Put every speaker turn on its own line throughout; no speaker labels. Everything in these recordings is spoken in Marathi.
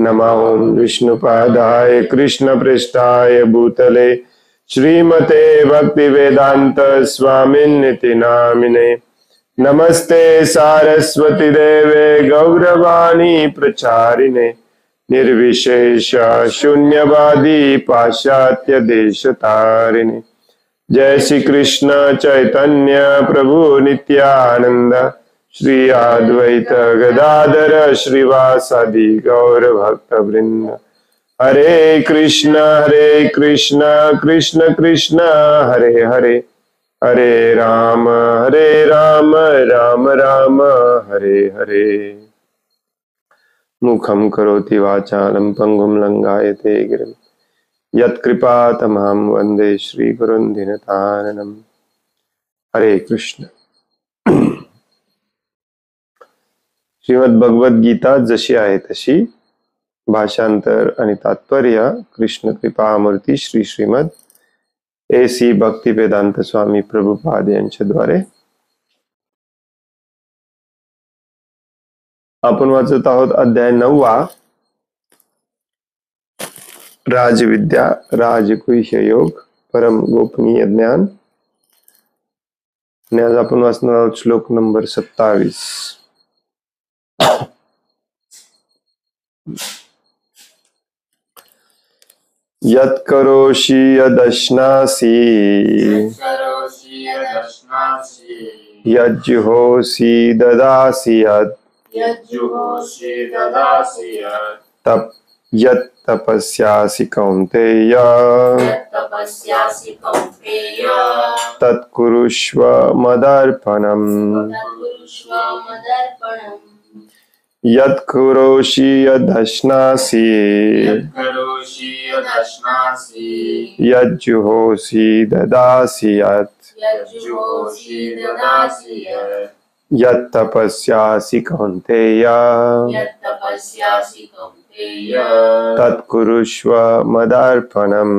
नमः ओं विष्णुपादाय कृष्णपृष्ठाय भूतले श्रीमते भक्तिवेदांत स्वामिन्निति नामिने। नमस्ते सारस्वती देवे गौरवाणी प्रचारिणे निर्विशेष शून्यवादी पाश्चात्य देशतारिणे। जय श्री कृष्ण चैतन्य प्रभु नित्यानंद श्री अद्वैत गदाधर श्रीवासादि गौर भक्त वृंद। हरे कृष्ण कृष्ण कृष्ण हरे हरे, हरे राम राम राम हरे हरे। मुखं करोति वाचालं पंगुं लंघायते गिरिं यत्कृपातमहं वन्दे श्रीगुरुं दीनतारिणम्। हरे कृष्ण। श्रीमद भगवद गीता जशी आहे तशी, भाषांतर आणि तात्पर्य कृष्ण कृपामूर्ती श्री श्रीमद AC भक्तिवेदांत स्वामी प्रभुपाद यांच्या द्वारे आपण वाचत आहोत। अध्याय 9वा, राजविद्या राजगुह्य योग परम गोपनीय ज्ञान। आणि आज आपण वाचणार आहोत श्लोक नंबर 27। यत् करोषि यदश्नासि यज्जुहोषि ददासि यत् तप यत् तपस्यासि कौन्तेय तत्कुरुष्व मदर्पणम्। यत् करोषि यदश्नासि यज्जुहोषि ददासि यत् यत् तपस्यासि कौन्तेय तत्कुरुष्व मदर्पणम्।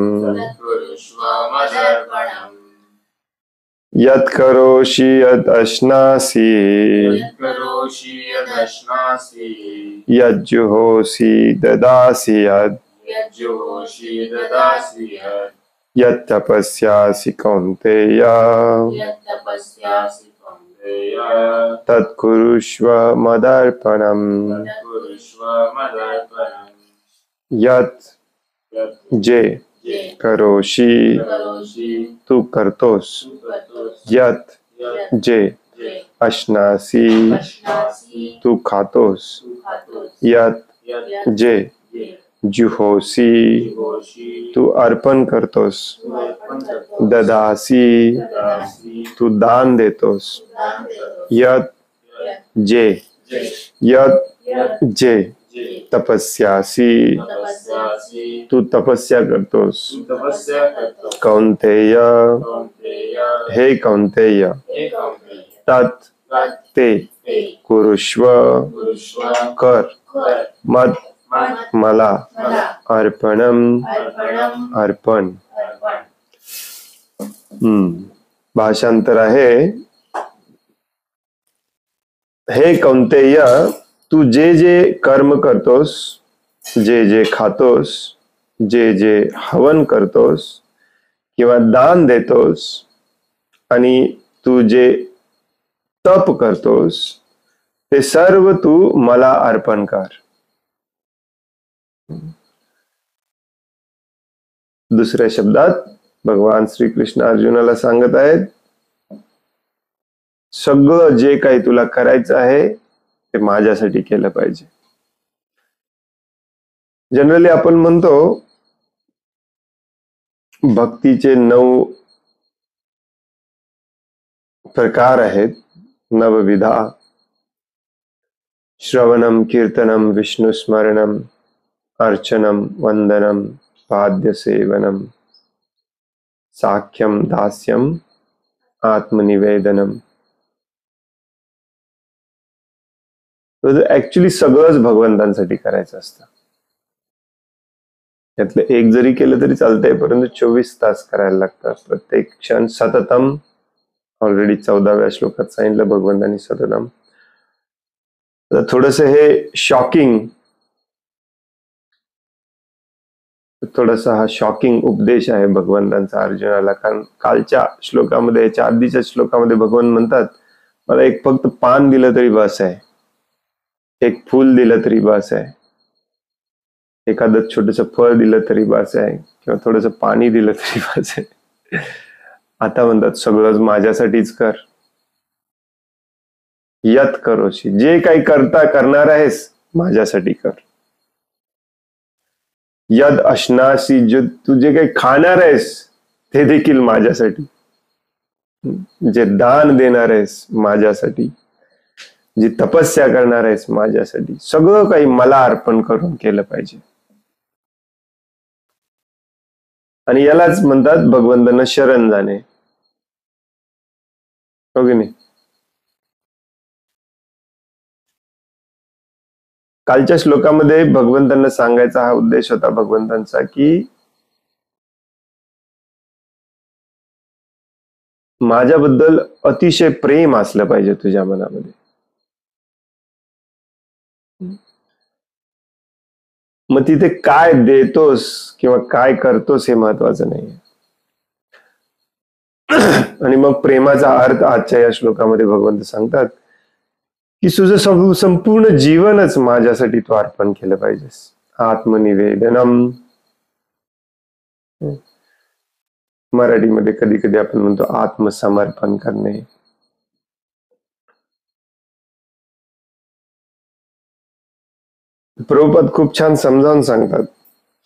यत् करोषि यदश्नासि यज्जुहोषि ददासि यत् यत् तपस्यासि कौन्तेय तत्कुरुष्व मदर्पणम्। यत् जे करोषि तू करतोस, यत् जे अश्नासी तू खातोस, यत् जे जुहोसी तू अर्पण करतोस, ददासी तू दान देतोस, यत् जे तपस्यासी तू तपस्या करतोस, कौन्तेय हे कौन्तेय, तत् ते कुरुष्व कर, मद मला, अर्पणम अर्पण। भाषांतर आहे, हे कौन्तेय तू जे जे कर्म करतोस, जे जे खातोस, जे जे हवन करतोस किंवा दान देतोस आणि तू जे तप करतोस ते सर्व तू मला अर्पण कर। दुसऱ्या शब्दात भगवान श्री कृष्ण अर्जुनाला सांगत आहेत, सगळं जे काही तुला करायचं आहे ते माझ्यासाठी केलं पाहिजे। जनरली आपण म्हणतो भक्तीचे 9 प्रकार आहेत, नवविधा। श्रवणम कीर्तनम विष्णुस्मरणम अर्चनम वंदनम पाद्य सेवनम साख्यम दास्यम आत्मनिवेदनम। ऍक्च्युली सगळंच भगवंतांसाठी करायचं असतं। यातलं एक जरी केलं तरी चालतंय, परंतु 24 तास करायला लागतात, प्रत्येक क्षण सततम। ऑलरेडी 14व्या श्लोकात सांगितलं भगवंतांनी सततम। थोडस हे शॉकिंग थोडासा हा शॉकिंग उपदेश आहे भगवंतांचा अर्जुनाला, कारण कालच्या श्लोकामध्ये, याच्या आधीच्या श्लोकामध्ये भगवान म्हणतात, मला एक फक्त पान दिलं तरी बस आहे, एक फूल दिलं तरी बस आहे, एखादं छोटस फळ दिलं तरी बस आहे, किंवा थोडस पाणी दिलं तरी बस आहे. आता म्हणतात सगळंच माझ्यासाठीच कर. यत करोशी, जे काही करणार आहेस माझ्यासाठी कर. यद अश्नासी, जो तू जे काही खाणार आहेस ते देखील माझ्यासाठी. जे दान देणार आहेस माझ्यासाठी, जी तपस्या करणार आहेस माझ्यासाठी, सगळं काही मला अर्पण करून केलं पाहिजे. आणि यालाच म्हणतात भगवंतांना शरण जाणे, हो की नाही. कालच्या श्लोकामध्ये भगवंतांना सांगायचा हा उद्देश होता भगवंतांचा, की माझ्याबद्दल अतिशय प्रेम असलं पाहिजे तुझ्या मनामध्ये. मग तिथे काय देतोस किंवा काय करतोस हे महत्वाचं नाही. आणि मग प्रेमाचा अर्थ आजच्या या श्लोकामध्ये भगवंत सांगतात की तुझं संपूर्ण जीवनच माझ्यासाठी तू अर्पण केलं पाहिजेस. आत्मनिवेदनम, मराठीमध्ये कधी कधी आपण म्हणतो आत्मसमर्पण करणे. प्रभुपाद खूप छान समजावून सांगतात,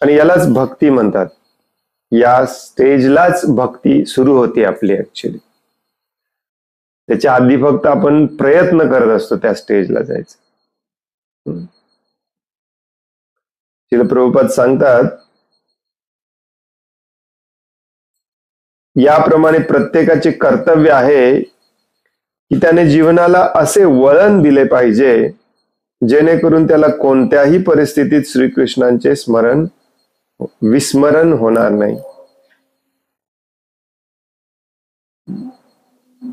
आणि यालाच भक्ती म्हणतात. या स्टेजलाच भक्ती सुरू होती आपली ऍक्च्युली. त्याच्या आधी फक्त आपण प्रयत्न करत असतो त्या स्टेजला जायचं. श्रील प्रभुपाद सांगतात, याप्रमाणे प्रत्येकाचे कर्तव्य आहे की त्याने जीवनाला असे वळण दिले पाहिजे जेणेकरून त्याला कोणत्याही परिस्थितीत श्रीकृष्णांचे विस्मरण होणार नाही.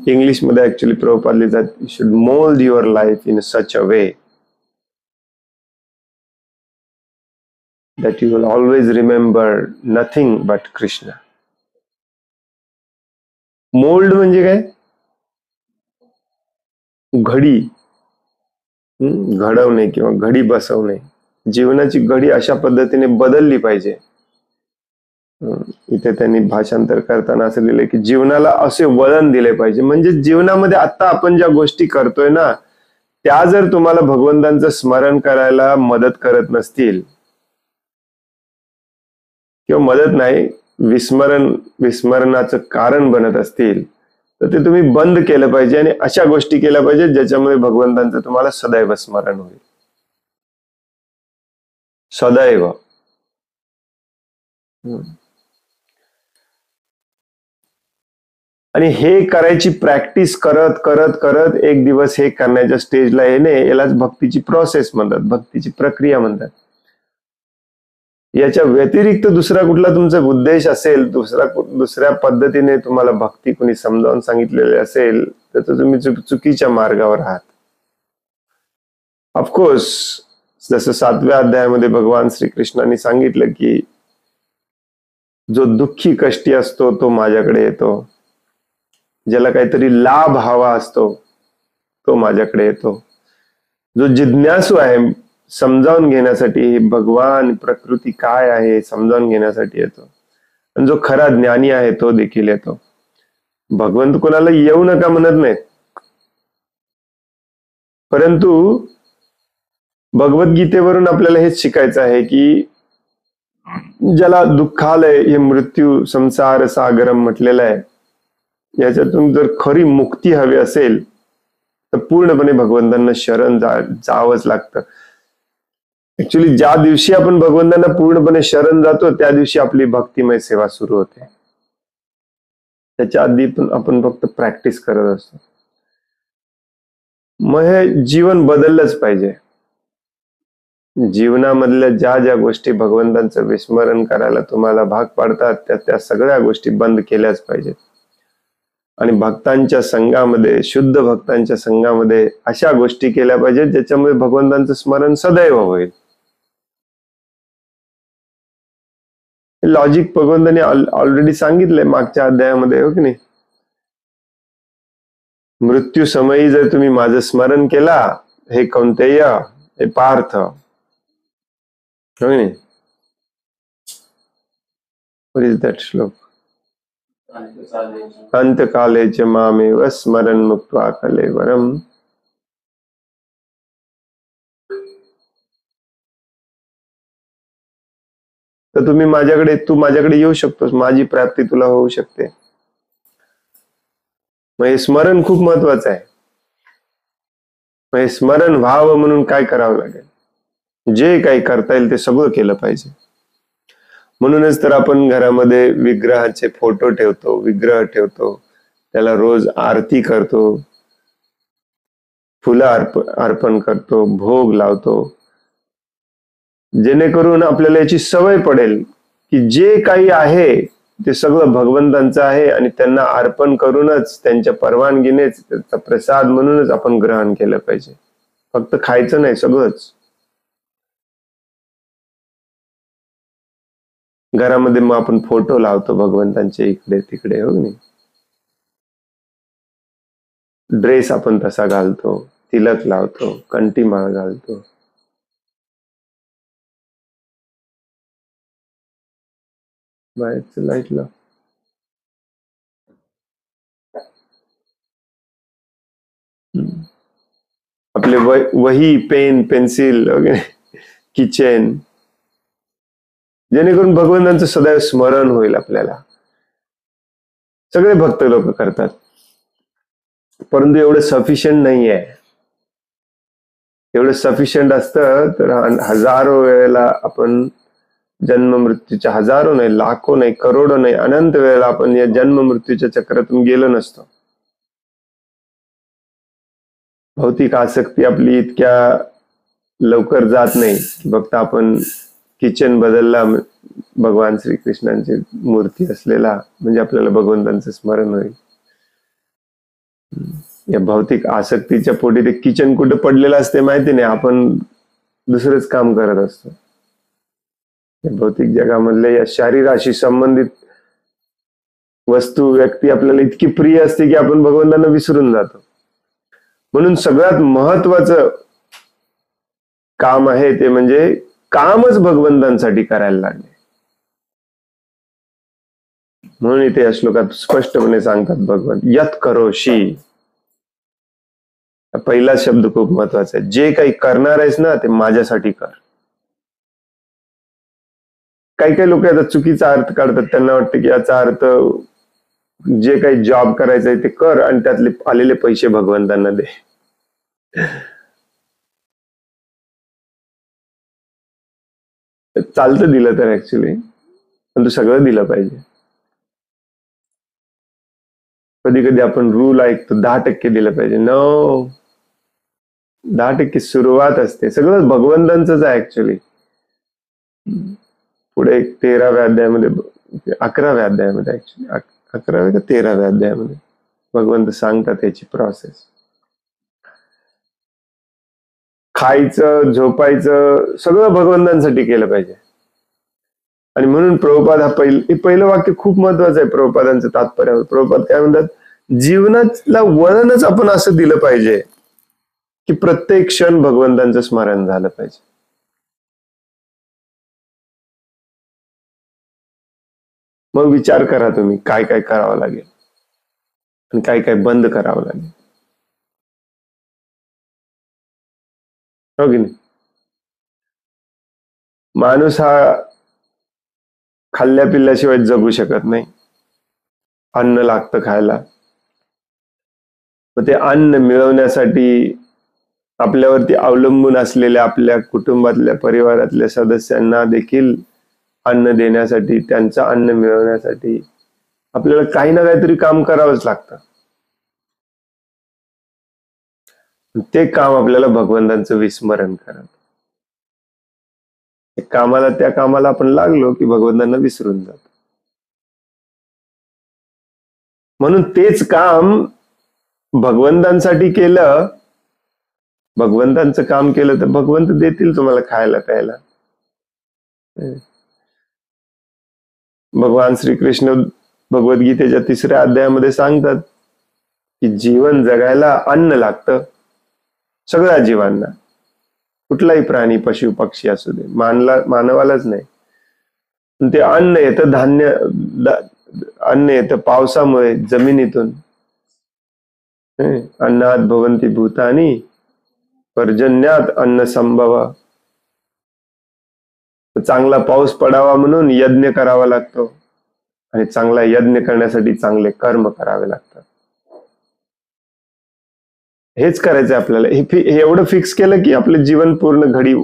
इंग्लिश मध्ये ऍक्च्युली प्रभुपाद लिहितात, you should mould your life in such a way that you will always remember nothing but Krishna. Mould म्हणजे काय? घडी, घडवणे किंवा घडी बसवणे. जीवनाची घडी अशा पद्धतीने बदलली पाहिजे. इथे त्यांनी भाषांतर करताना असं लिहिलंय की जीवनाला असे वळण दिले पाहिजे. म्हणजे जीवनामध्ये आता आपण ज्या गोष्टी करतोय ना, त्या जर तुम्हाला भगवंतांचं स्मरण करायला मदत करत नसतील, किंवा मदत नाही, विस्मरणाचं कारण बनत असतील, तर ते तुम्ही बंद केलं पाहिजे आणि अशा गोष्टी केल्या पाहिजे ज्याच्यामुळे भगवंतांचं तुम्हाला सदैव स्मरण होईल. सदैव. आणि हे करायची प्रॅक्टिस करत करत करत एक दिवस हे करण्याच्या स्टेजला येणे, यालाच भक्तीची प्रोसेस म्हणतात, भक्तीची प्रक्रिया म्हणतात. याच्या व्यतिरिक्त दुसरा कुठला तुमचा उद्देश असेल, दुसऱ्या पद्धतीने तुम्हाला भक्ती कोणी समजावून सांगितलेले असेल, तर तुम्ही चुकीच्या मार्गावर आहात. ऑफकोर्स जसं 7व्या अध्यायामध्ये भगवान श्रीकृष्णांनी सांगितलं की जो दुःखी कष्टी असतो तो माझ्याकडे येतो, ज्याला काहीतरी लाभ हवा असतो तो माझ्याकडे येतो, जो जिज्ञासू आहे समजावून घेण्यासाठी, भगवान प्रकृती काय आहे समजावून घेण्यासाठी येतो, आणि जो खरा ज्ञानी आहे तो देखील येतो. भगवंत कोणाला येऊ नका म्हणत नाहीत, परंतु भगवद्गीतेवरून आपल्याला हेच शिकायचं आहे की ज्याला दुःखालय हे मृत्यू संसार सागरम म्हटलेलं आहे, याच्यातून जर खरी मुक्ती हवी असेल तर पूर्णपणे भगवंतांना शरण जावंच लागतं. ऍक्च्युली ज्या दिवशी आपण भगवंतांना पूर्णपणे शरण जातो त्या दिवशी आपली भक्तिमय सेवा सुरू होते. त्याच्या आधी पण आपण फक्त प्रॅक्टिस करत असतो. मग हे जीवन बदललंच पाहिजे. जीवनामधल्या ज्या ज्या गोष्टी भगवंतांचं विस्मरण करायला तुम्हाला भाग पाडतात त्या सगळ्या गोष्टी बंद केल्याच पाहिजेत. आणि भक्तांच्या संघामध्ये, शुद्ध भक्तांच्या संघामध्ये अशा गोष्टी केल्या पाहिजेत ज्याच्यामुळे भगवंतांचं स्मरण सदैव होईल. लॉजिक भगवंतांनी ऑलरेडी सांगितलंय मागच्या अध्यायामध्ये, हो की नाही? मृत्यू समयी जर तुम्ही माझं स्मरण केला, हे कौंतेय, हे पार्थ, हो की नाही? What is that श्लोक? अंतकाले च मामेव स्मरण मुक्त्वा कलेवरम. तर तू माझ्याकडे येऊ शकतोस, माझी प्राप्ती तुला होऊ शकते. मग हे स्मरण खूप महत्वाचं आहे. मग हे स्मरण व्हावं म्हणून काय करावं लागेल? जे काही करता येईल ते सगळं केलं पाहिजे. म्हणूनच तर आपण घरामध्ये विग्रहाचे फोटो ठेवतो, विग्रह ठेवतो, त्याला रोज आरती करतो, फुलं अर्पण करतो, भोग लावतो, जेणेकरून आपल्याला याची सवय पडेल की जे काही आहे ते सगळं भगवंतांचं आहे आणि त्यांना अर्पण करूनच, त्यांच्या परवानगीनेच, त्याचा प्रसाद म्हणूनच आपण ग्रहण केलं पाहिजे. फक्त खायचं नाही, सगळंच. घरामध्ये मग आपण फोटो लावतो भगवंतांचे इकडे तिकडे, हो नाही? ड्रेस आपण तसा घालतो, तिलक लावतो, कंठीमाळ घालतो. बाहेरचं लाईट लाव. आपले वही, पेन, पेन्सिल वगैरे, किचन, जेणेकरून भगवंतांचं सदैव स्मरण होईल आपल्याला. सगळे भक्त लोक करतात, परंतु एवढं सफिशियंट नाही आहे. एवढं सफिशियंट असतं तर हजारो वेळेला आपण जन्म मृत्यूच्या, हजारो नाही, लाखो नाही, करोडो नाही, अनंत वेळेला आपण या जन्म मृत्यूच्या चक्रातून गेलो नसतो. भौतिक आसक्ती आपली इतक्या लवकर जात नाही. फक्त आपण किचन बदलला, भगवान श्रीकृष्णांची मूर्ती असलेला, म्हणजे आपल्याला भगवंतांचं स्मरण होईल. या भौतिक आसक्तीच्या पोटी ते किचन कुठे पडलेलं असते माहिती नाही, आपण दुसरंच काम करत असतो. या भौतिक जगामधल्या या शरीराशी संबंधित वस्तू, व्यक्ती आपल्याला इतकी प्रिय असते की आपण भगवंतांना विसरून जातो. म्हणून सगळ्यात महत्वाचं काम आहे ते म्हणजे कामच भगवंतांसाठी करायला लागले. म्हणून इथे या श्लोकात स्पष्टपणे सांगतात भगवान, यत करोशी. पहिला शब्द खूप महत्वाचा आहे. जे काही करणार आहेस ना, ते माझ्यासाठी कर. काही काही लोक याचा चुकीचा अर्थ काढतात. त्यांना वाटतं की याचा अर्थ जे काही जॉब करायचं आहे ते कर आणि त्यातले आलेले पैसे भगवंतांना दे. चालतं दिलं तर ऍक्च्युली, पण तू सगळं दिलं पाहिजे. कधी कधी आपण रूल ऐकतो 10% दिलं पाहिजे. नो, 10% सुरुवात असते. सगळं भगवंतांचंच आहे ऍक्च्युली. पुढे 13व्या अध्यायामध्ये, 11व्या अध्यायामध्ये, ऍक्च्युली 11व्या का 13व्या अध्यायामध्ये भगवंत सांगतात याची प्रोसेस. खायचं, झोपायचं सगळं भगवंतांसाठी केलं पाहिजे. आणि म्हणून प्रभुपाद हा पहिलं वाक्य खूप महत्वाचं आहे. प्रभुपादांचं तात्पर्य, प्रभुपाद काय म्हणतात, जीवनातला वळणच आपण असं दिलं पाहिजे की प्रत्येक क्षण भगवंतांचं स्मरण झालं पाहिजे. मग विचार करा तुम्ही काय काय करावं लागेल आणि काय काय बंद करावं लागेल, हो की नाही? माणूस हा खाल्ल्या पिल्ल्याशिवाय जगू शकत नाही. अन्न लागतं खायला. मग ते अन्न मिळवण्यासाठी आपल्यावरती अवलंबून असलेल्या आपल्या कुटुंबातल्या, परिवारातल्या सदस्यांना देखील अन्न देण्यासाठी, त्यांचं अन्न मिळवण्यासाठी आपल्याला काही ना काहीतरी काम करावंच लागतं. ते काम आपल्याला भगवंतांचं विस्मरण करत. त्या कामाला आपण लागलो की भगवंतांना विसरून जातो. म्हणून तेच काम भगवंतांसाठी केलं, भगवंतांचं काम केलं तर भगवंत देतील तुम्हाला खायला प्यायला. भगवान श्रीकृष्ण भगवद्गीतेच्या 3ऱ्या अध्यायामध्ये सांगतात की जीवन जगायला अन्न लागतं सगळ्या जीवांना, कुठलाही प्राणी पशु पक्षी असू दे, मानवालाच नाही. ते अन्न येतं अन्न येतं पावसामुळे जमिनीतून. अन्नात भवन्ति भूतानि पर्जन्यात अन्न संभव. चांगला पाऊस पडावा म्हणून यज्ञ करावा लागतो आणि चांगला यज्ञ करण्यासाठी चांगले कर्म करावे लागतात. हेच करायचं आपल्याला. हे एवढं फिक्स केलं की आपलं जीवन पूर्ण घडी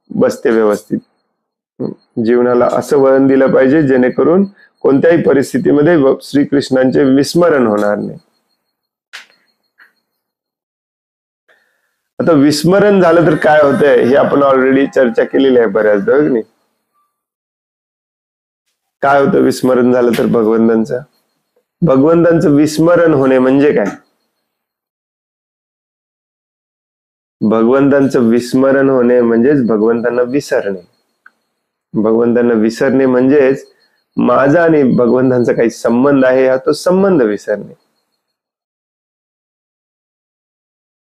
बसते व्यवस्थित. जीवनाला असं वळण दिलं पाहिजे जेणेकरून कोणत्याही परिस्थितीमध्ये श्रीकृष्णांचे विस्मरण होणार नाही. आता विस्मरण झालं तर काय होतंय हे आपण ऑलरेडी चर्चा केलेली आहे बऱ्याचदा, हो की नाही? काय होतं विस्मरण झालं तर भगवंतांचं विस्मरण होणे म्हणजे काय? भगवंतांचं विस्मरण होणे म्हणजेच भगवंतांना विसरणे. भगवंतांना विसरणे म्हणजेच माझा आणि भगवंतांचा काही संबंध आहे हा तो संबंध विसरणे.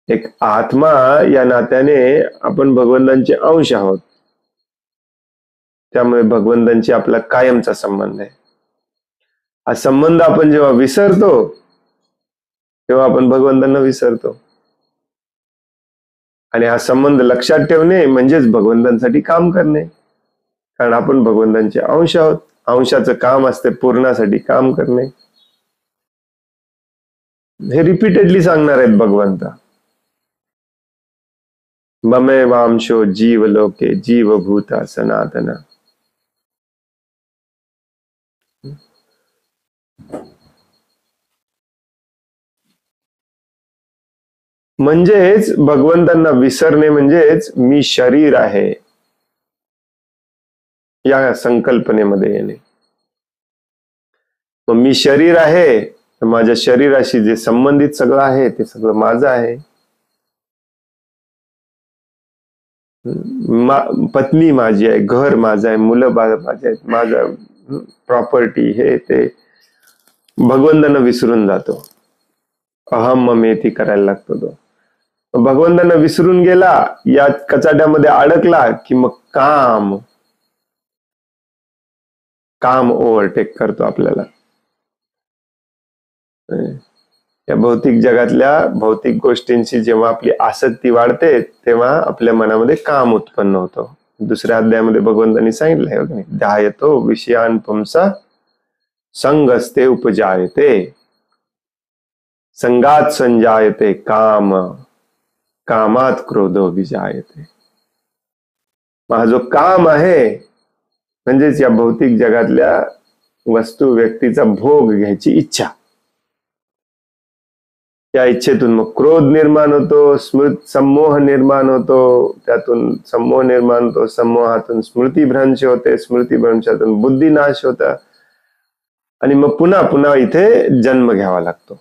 एक आत्मा या नात्याने आपण भगवंतांचे अंश आहोत, त्यामुळे भगवंतांची आपला कायमचा संबंध आहे. हा संबंध आपण जेव्हा विसरतो तेव्हा आपण भगवंतांना विसरतो. आणि हा संबंध लक्षात ठेवणे म्हणजेच भगवंतांसाठी काम करणे, कारण आपण भगवंतांचे अंश आहोत. अंशाचं काम असते पूर्णासाठी काम करणे. हे रिपीटेडली सांगणार आहेत भगवंत. ममे वांशो जीव लोके जीवभूता सनातन. म्हणजेच भगवंतांना विसरणे म्हणजेच मी शरीर आहे या संकल्पनेमध्ये येणे. मग मी शरीर आहे तर माझ्या शरीराशी जे संबंधित सगळं आहे ते सगळं माझं आहे. पत्नी माझी आहे, घर माझं आहे, मुलं माझे आहेत, माझं प्रॉपर्टी हे ते. भगवंतांना विसरून जातो, अहम ममेती करायला लागतो तो. भगवंतांना विसरून गेला, या कचाट्यामध्ये अडकला की मग काम ओव्हरटेक करतो आपल्याला. या भौतिक जगातल्या भौतिक गोष्टींची जेव्हा आपली आसक्ती वाढते तेव्हा आपल्या मनामध्ये काम उत्पन्न होतो. 2ऱ्या अध्यायामध्ये भगवंतांनी सांगितलंय की ध्यायतो विषयान पुंसा संगस्ते उपजायते संगात संजायते काम कामात क्रोधो विजायते. हा जो काम आहे म्हणजेच या भौतिक जगातल्या वस्तू व्यक्तीचा भोग घ्यायची इच्छा, त्या इच्छेतून मग क्रोध निर्माण होतो, संमोह निर्माण होतो, त्यातून संमोह निर्माण होतो, संमोहातून स्मृतिभ्रंश होते, स्मृतिभ्रंशातून बुद्धिनाश होता आणि मग पुन्हा पुन्हा इथे जन्म घ्यावा लागतो.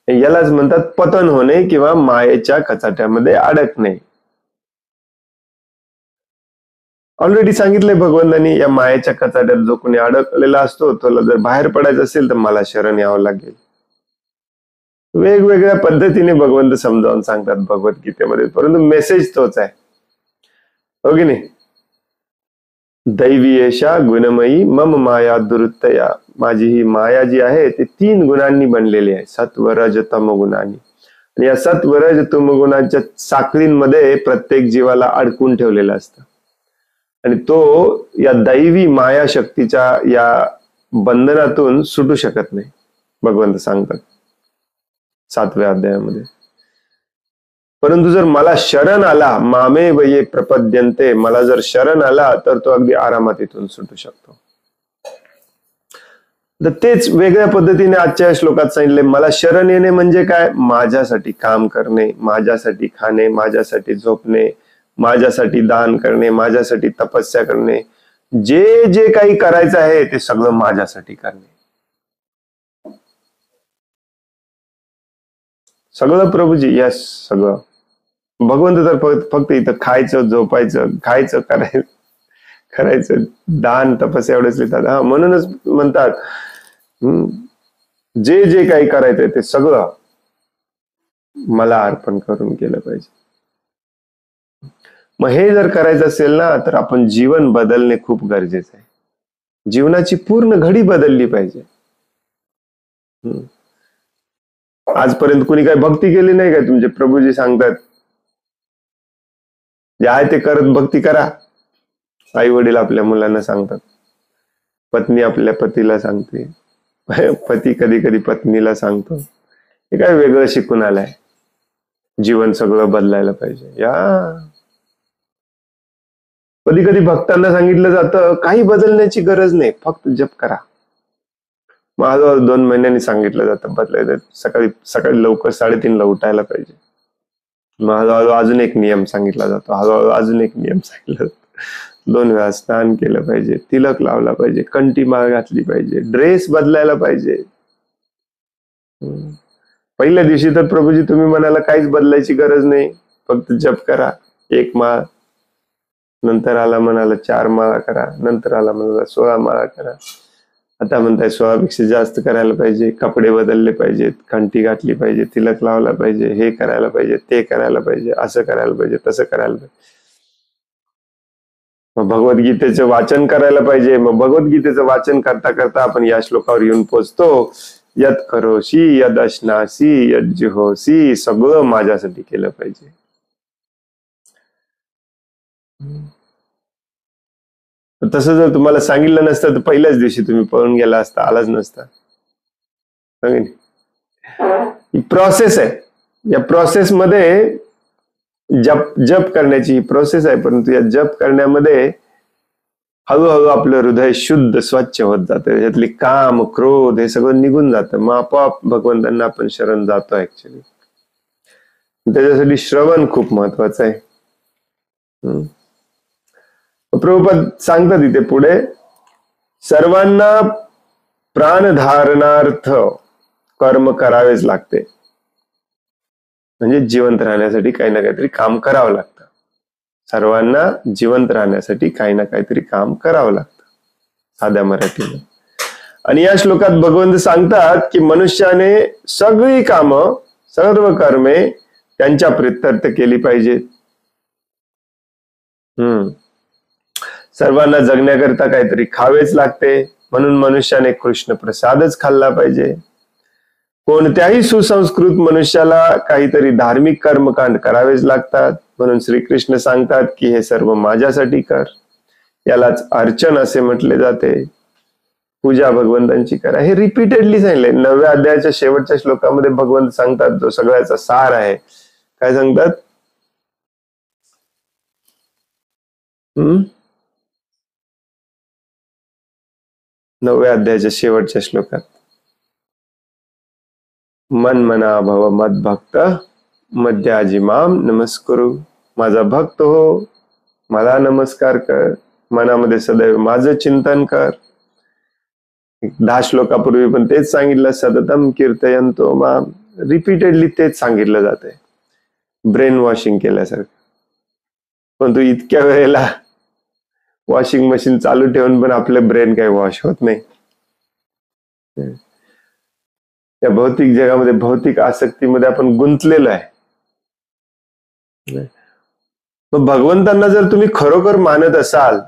यालाच म्हणतात पतन होणे किंवा मायेच्या कचाट्यामध्ये अडकणे. ऑलरेडी सांगितलंय भगवंतांनी, या मायेच्या कचाट्यात जो कोणी अडकलेला असतो त्याला जर बाहेर पडायचं असेल तर मला शरण यावं लागेल. वेगवेगळ्या पद्धतीने भगवंत समजावून सांगतात भगवद्गीतेमध्ये, परंतु मेसेज तोच आहे, हो की नाही? दैवी येशा गुणमयी मम माया दुरुत्तया. माझी ही माया जी आहे ती 3 गुणांनी बनलेली आहे, सत्व रज तम गुणांनी. आणि या सत्व रज तम गुणांच्या साखळींमध्ये प्रत्येक जीवाला अडकून ठेवलेलं असतं आणि तो या दैवी माया शक्तीच्या या बंधनातून सुटू शकत नाही, भगवंत सांगतात 7व्या अध्यायामध्ये. परंतु जर मला शरण आला, मामे वये प्रपद्यन्ते, मला जर शरण आला तर तो अगदी आरामात इथून सुटू शकतो. तर तेच वेगळ्या पद्धतीने आजच्या श्लोकात सांगितले. मला शरण येणे म्हणजे काय? माझ्यासाठी काम करणे, माझ्यासाठी खाणे, माझ्यासाठी झोपणे, माझ्यासाठी दान करणे, माझ्यासाठी तपस्या करणे, जे जे काही करायचं आहे ते सगळं माझ्यासाठी करणे. सगळं प्रभूजी, यस सगळं. भगवंत तर फक्त इथं खायचं, झोपायचं, खायचं, करायचं दान तपस्या एवढंच लिहितात. हा, म्हणूनच म्हणतात जे जे काही करायचंय ते सगळं मला अर्पण करून केलं पाहिजे. मग हे जर करायचं असेल ना, तर आपण जीवन बदलणे खूप गरजेचं आहे. जीवनाची पूर्ण घडी बदलली पाहिजे. आजपर्यंत कुणी काही भक्ती केली नाही का? तुमचे प्रभूजी सांगतात जे आहे ते करत भक्ती करा. आई वडील आपल्या मुलांना सांगतात, पत्नी आपल्या पतीला सांगते, पती कधी कधी पत्नीला सांगतो. हे काय वेगळं शिकून आलंय? जीवन सगळं बदलायला पाहिजे. या कधी कधी भक्तांना सांगितलं जातं काही बदलण्याची गरज नाही, फक्त जप करा. मग हळूहळू 2 महिन्यांनी सांगितलं जातं बदलायचं, सकाळी सकाळी लवकर 3:30ला उठायला पाहिजे. मग हळूहळू अजून एक नियम सांगितला जातो, हळूहळू अजून एक नियम सांगितला जातो. 2 वेळा स्नान केलं पाहिजे, तिलक लावला पाहिजे, कंठी माळ घातली पाहिजे, ड्रेस बदलायला पाहिजे. पहिल्या दिवशी तर प्रभूजी तुम्ही म्हणाला काहीच बदलायची गरज नाही, फक्त जप करा 1 माळ. नंतर आला म्हणाला 4 माळा करा, नंतर आला म्हणाला 16 माळा करा. आता म्हणताय 16 पेक्षा जास्त करायला पाहिजे, कपडे बदलले पाहिजेत, कंठी घातली पाहिजे, तिलक लावला पाहिजे, हे करायला पाहिजे, ते करायला पाहिजे, असं करायला पाहिजे, तसं करायला पाहिजे. मग भगवद्गीतेचं वाचन करायला पाहिजे. मग भगवद्गीतेचं वाचन करता करता आपण या श्लोकावर येऊन पोचतो, यत करोशी यद अश्नासी यद जिहोसी, सगळं माझ्यासाठी केलं पाहिजे. तसं जर तुम्हाला सांगितलं नसतं तर पहिल्याच दिवशी तुम्ही पळून गेला असता, आलाच नसता. ही प्रोसेस आहे. या प्रोसेस मध्ये जप करण्याची ही प्रोसेस आहे, परंतु या जप करण्यामध्ये हळूहळू आपलं हृदय शुद्ध स्वच्छ होत जातं. त्याच्यातली काम क्रोध हे सगळं निघून जातं. मग आपोआप भगवंतांना आपण शरण जातो. ऍक्च्युली त्याच्यासाठी श्रवण खूप महत्वाचं आहे. प्रभुपाद सांगतात इथे पुढे, सर्वांना प्राणधारणार्थ कर्म करावेच लागते. म्हणजे जिवंत राहण्यासाठी काही ना काहीतरी काम करावं लागतं. सर्वांना जिवंत राहण्यासाठी काही ना काहीतरी काम करावं लागतं, साध्या मराठीने. आणि या श्लोकात भगवंत सांगतात की मनुष्याने सगळी कामं, सर्व कर्मे त्यांच्या प्रित्यर्थ केली पाहिजेत. सर्वांना जगण्याकरता काहीतरी खावेच लागते, म्हणून मनुष्याने कृष्ण प्रसादच खाल्ला पाहिजे. कोणत्याही सुसंस्कृत मनुष्याला काहीतरी धार्मिक कर्मकांड करावेच लागतात, म्हणून श्रीकृष्ण सांगतात की हे सर्व माझ्यासाठी कर. यालाच अर्चन असे म्हटले जाते. पूजा भगवंतांची करा. हे रिपीटेडली सांगितलंय. 9व्या अध्यायाच्या शेवटच्या श्लोकामध्ये भगवंत सांगतात, जो सगळ्याचा सार आहे. काय सांगतात? 9व्या अध्यायाच्या शेवटच्या श्लोकात, मन मना भव मद भक्त मध्याजी माम नमस्करू. माझा भक्त हो, मला नमस्कार कर, मनामध्ये सदैव माझं चिंतन कर. 10 श्लोकापूर्वी पण तेच सांगितलं, सततम कीर्तयंतो माम. रिपीटेडली तेच सांगितलं जाते, ब्रेन वॉशिंग केल्यासारखं. पण तू इतक्या वेळेला वॉशिंग मशीन चालू ठेवून पण आपलं ब्रेन काही वॉश होत नाही. त्या भौतिक जगामध्ये, भौतिक आसक्तीमध्ये आपण गुंतलेलो आहे. मग भगवंतांना जर तुम्ही खरोखर मानत असाल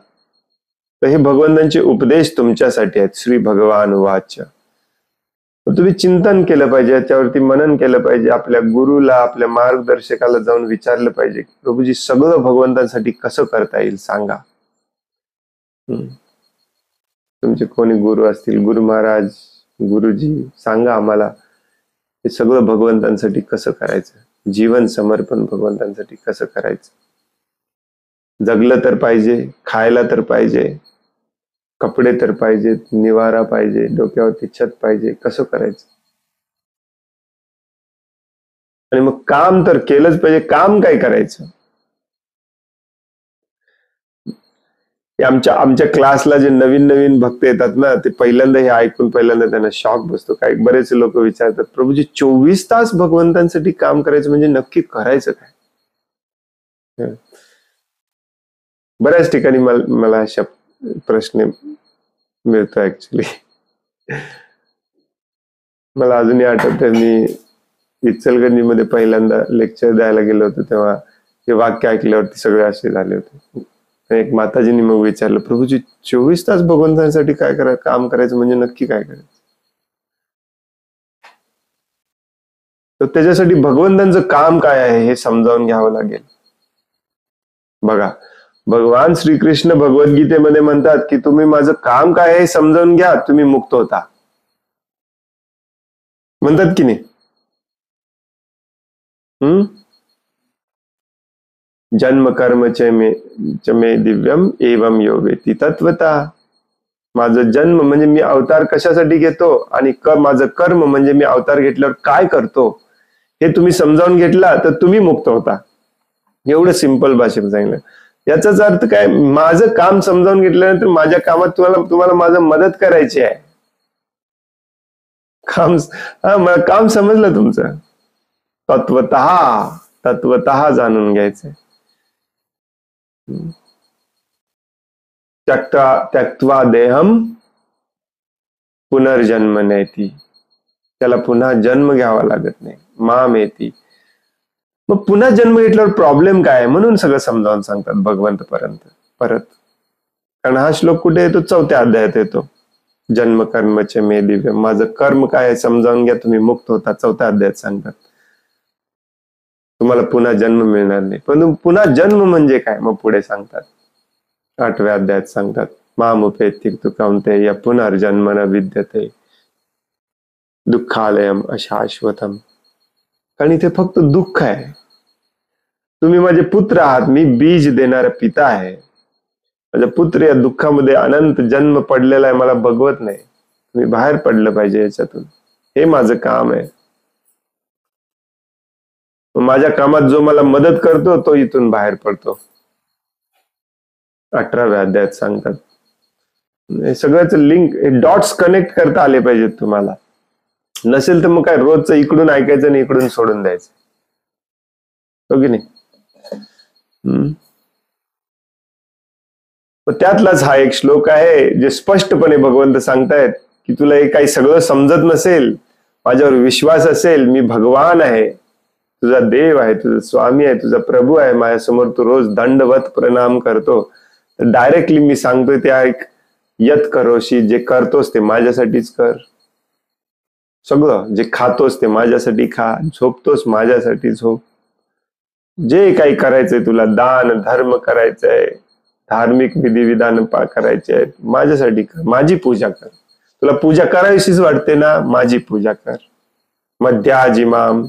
तर हे भगवंतांचे उपदेश तुमच्यासाठी आहेत. श्री भगवान वाच. तुम्ही चिंतन केलं पाहिजे, याच्यावरती मनन केलं पाहिजे. आपल्या गुरुला, आपल्या मार्गदर्शकाला जाऊन विचारलं पाहिजे, प्रभूजी सगळं भगवंतांसाठी कसं करता येईल सांगा. तुमचे कोणी गुरु असतील, गुरु महाराज, गुरुजी, सांगा आम्हाला हे सगळं भगवंतांसाठी कसं करायचं. जीवन समर्पण भगवंतांसाठी कसं करायचं. जगलं तर पाहिजे, खायला तर पाहिजे, कपडे तर पाहिजेत, निवारा पाहिजे, डोक्यावरती छत पाहिजे, कसं करायचं. आणि मग काम तर केलंच पाहिजे. काम काय करायचं. आमच्या क्लासला जे नवीन नवीन भक्त येतात ना, ते पहिल्यांदा हे ऐकून पहिल्यांदा त्यांना शॉक बसतो. काही बरेच लोक विचारतात, प्रभूजी 24 तास भगवंतांसाठी काम करायचं म्हणजे नक्की करायचं काय. बऱ्याच ठिकाणी मला अशा प्रश्न मिळतो ऍक्च्युली. मला अजूनही आठवतंय, मी इचलकरंजीमध्ये पहिल्यांदा लेक्चर द्यायला गेलो होतो, तेव्हा हे वाक्य ऐकल्यावरती सगळे असे झाले होते. एक माताजींनी मग विचारलं, प्रभूजी 24 तास भगवंतांसाठी काम करायचं म्हणजे नक्की काय करायचं? तर त्याच्यासाठी भगवंतांचं काम काय आहे हे समजावून घ्यावं लागेल. बघा, भगवान श्रीकृष्ण भगवद्गीतेमध्ये म्हणतात की तुम्ही माझं काम काय आहे समजावून घ्या, तुम्ही मुक्त होता. म्हणतात की नाही? जन्म कर्म च मे दिव्यम एवं यो वेती तत्वता. माझं जन्म म्हणजे मी अवतार कशासाठी घेतो, आणि माझं कर्म म्हणजे मी अवतार घेतल्यावर काय करतो, हे तुम्ही समजावून घेतला तर तुम्ही मुक्त होता. एवढं सिंपल भाषेत सांगितलं. याचाच अर्थ काय, माझं काम समजावून घेतल्यानंतर माझ्या कामात तुम्हाला माझं मदत करायची आहे. काम समजलं तुमचं. तत्वतः जाणून घ्यायचंय. त्यक्त्वा देहम पुनर्जन्म नेती. त्याला पुन्हा जन्म घ्यावा लागत नाही. माम येती. मग पुन्हा जन्म घेतल्यावर प्रॉब्लेम काय, म्हणून सगळं समजावून सांगतात भगवंत परत. कारण हा श्लोक कुठे येतो? 4थ्या अध्यायात येतो. जन्म कर्मचे मे दिव्य. माझं कर्म काय समजावून घ्या, तुम्ही मुक्त होता. 4थ्या अध्यायात सांगतात. तुम्हाला पुन्हा जन्म मिळणार नाही. पण पुन्हा जन्म म्हणजे काय, मग पुढे सांगतात. 8व्या अध्यायात सांगतात, मामुपेत्ति तु कौन्तेय पुनर्जन्म न विद्यते दुःखालयम अशाश्वतम. कारण इथे फक्त दुःख आहे. तुम्ही माझे पुत्र आहात, मी बीज देणारा पिता आहे. माझा पुत्र या दुःखामध्ये अनंत जन्म पडलेला आहे, मला बघवत नाही. तुम्ही बाहेर पडलं पाहिजे याच्यातून. हे माझं काम आहे. माझ्या कामात जो मला मदत करतो तो इथून बाहेर पडतो. 18व्या अध्यायात सांगतात. हे सगळ्याच लिंक, डॉट्स कनेक्ट करता आले पाहिजेत तुम्हाला. नसेल तर मग काय, रोजचं इकडून ऐकायचं आणि इकडून सोडून द्यायचं, हो की नाही? त्यातलाच हा एक श्लोक आहे जे स्पष्टपणे भगवंत सांगतायत की तुला हे काही सगळं समजत नसेल, माझ्यावर विश्वास असेल, मी भगवान आहे, तुझा देव आहे, तुझा स्वामी आहे, तुझा प्रभू आहे, माझ्यासमोर तू रोज दंडवत प्रणाम करतो, तर डायरेक्टली मी सांगतोय ते ऐक. यत करोशी, जे करतोस ते माझ्यासाठीच कर. सगळं जे खातोस ते माझ्यासाठी खा, झोपतोस माझ्यासाठी झोप. जे काही करायचंय तुला, दान धर्म करायचंय, धार्मिक विधिविधान करायचे आहेत, माझ्यासाठी कर. माझी पूजा कर. तुला पूजा करावीशीच वाटते ना, माझी पूजा कर. मध्याजिमाम,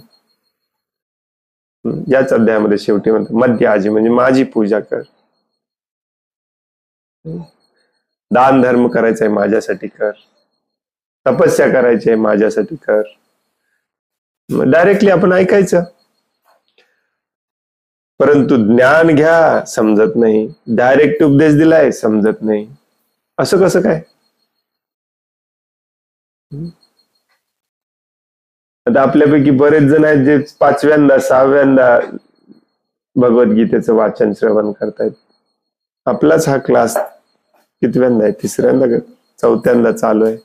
याच अध्यायामध्ये शेवटी म्हणतात मध्याजी म्हणजे माझी पूजा कर. दान धर्म करायचंय माझ्यासाठी कर. तपस्या करायची आहे माझ्यासाठी कर. डायरेक्टली आपण ऐकायचं. परंतु ज्ञान घ्या, समजत नाही. डायरेक्ट उपदेश दिलाय, समजत नाही. असं कसं काय? आता आपल्यापैकी बरेच जण आहेत जे 5व्यांदा 6व्यांदा भगवद्गीतेचं वाचन श्रवण करतायत. आपलाच हा क्लास कितव्यांदा आहे? 3ऱ्यांदा का 4थ्यांदा चालू आहे.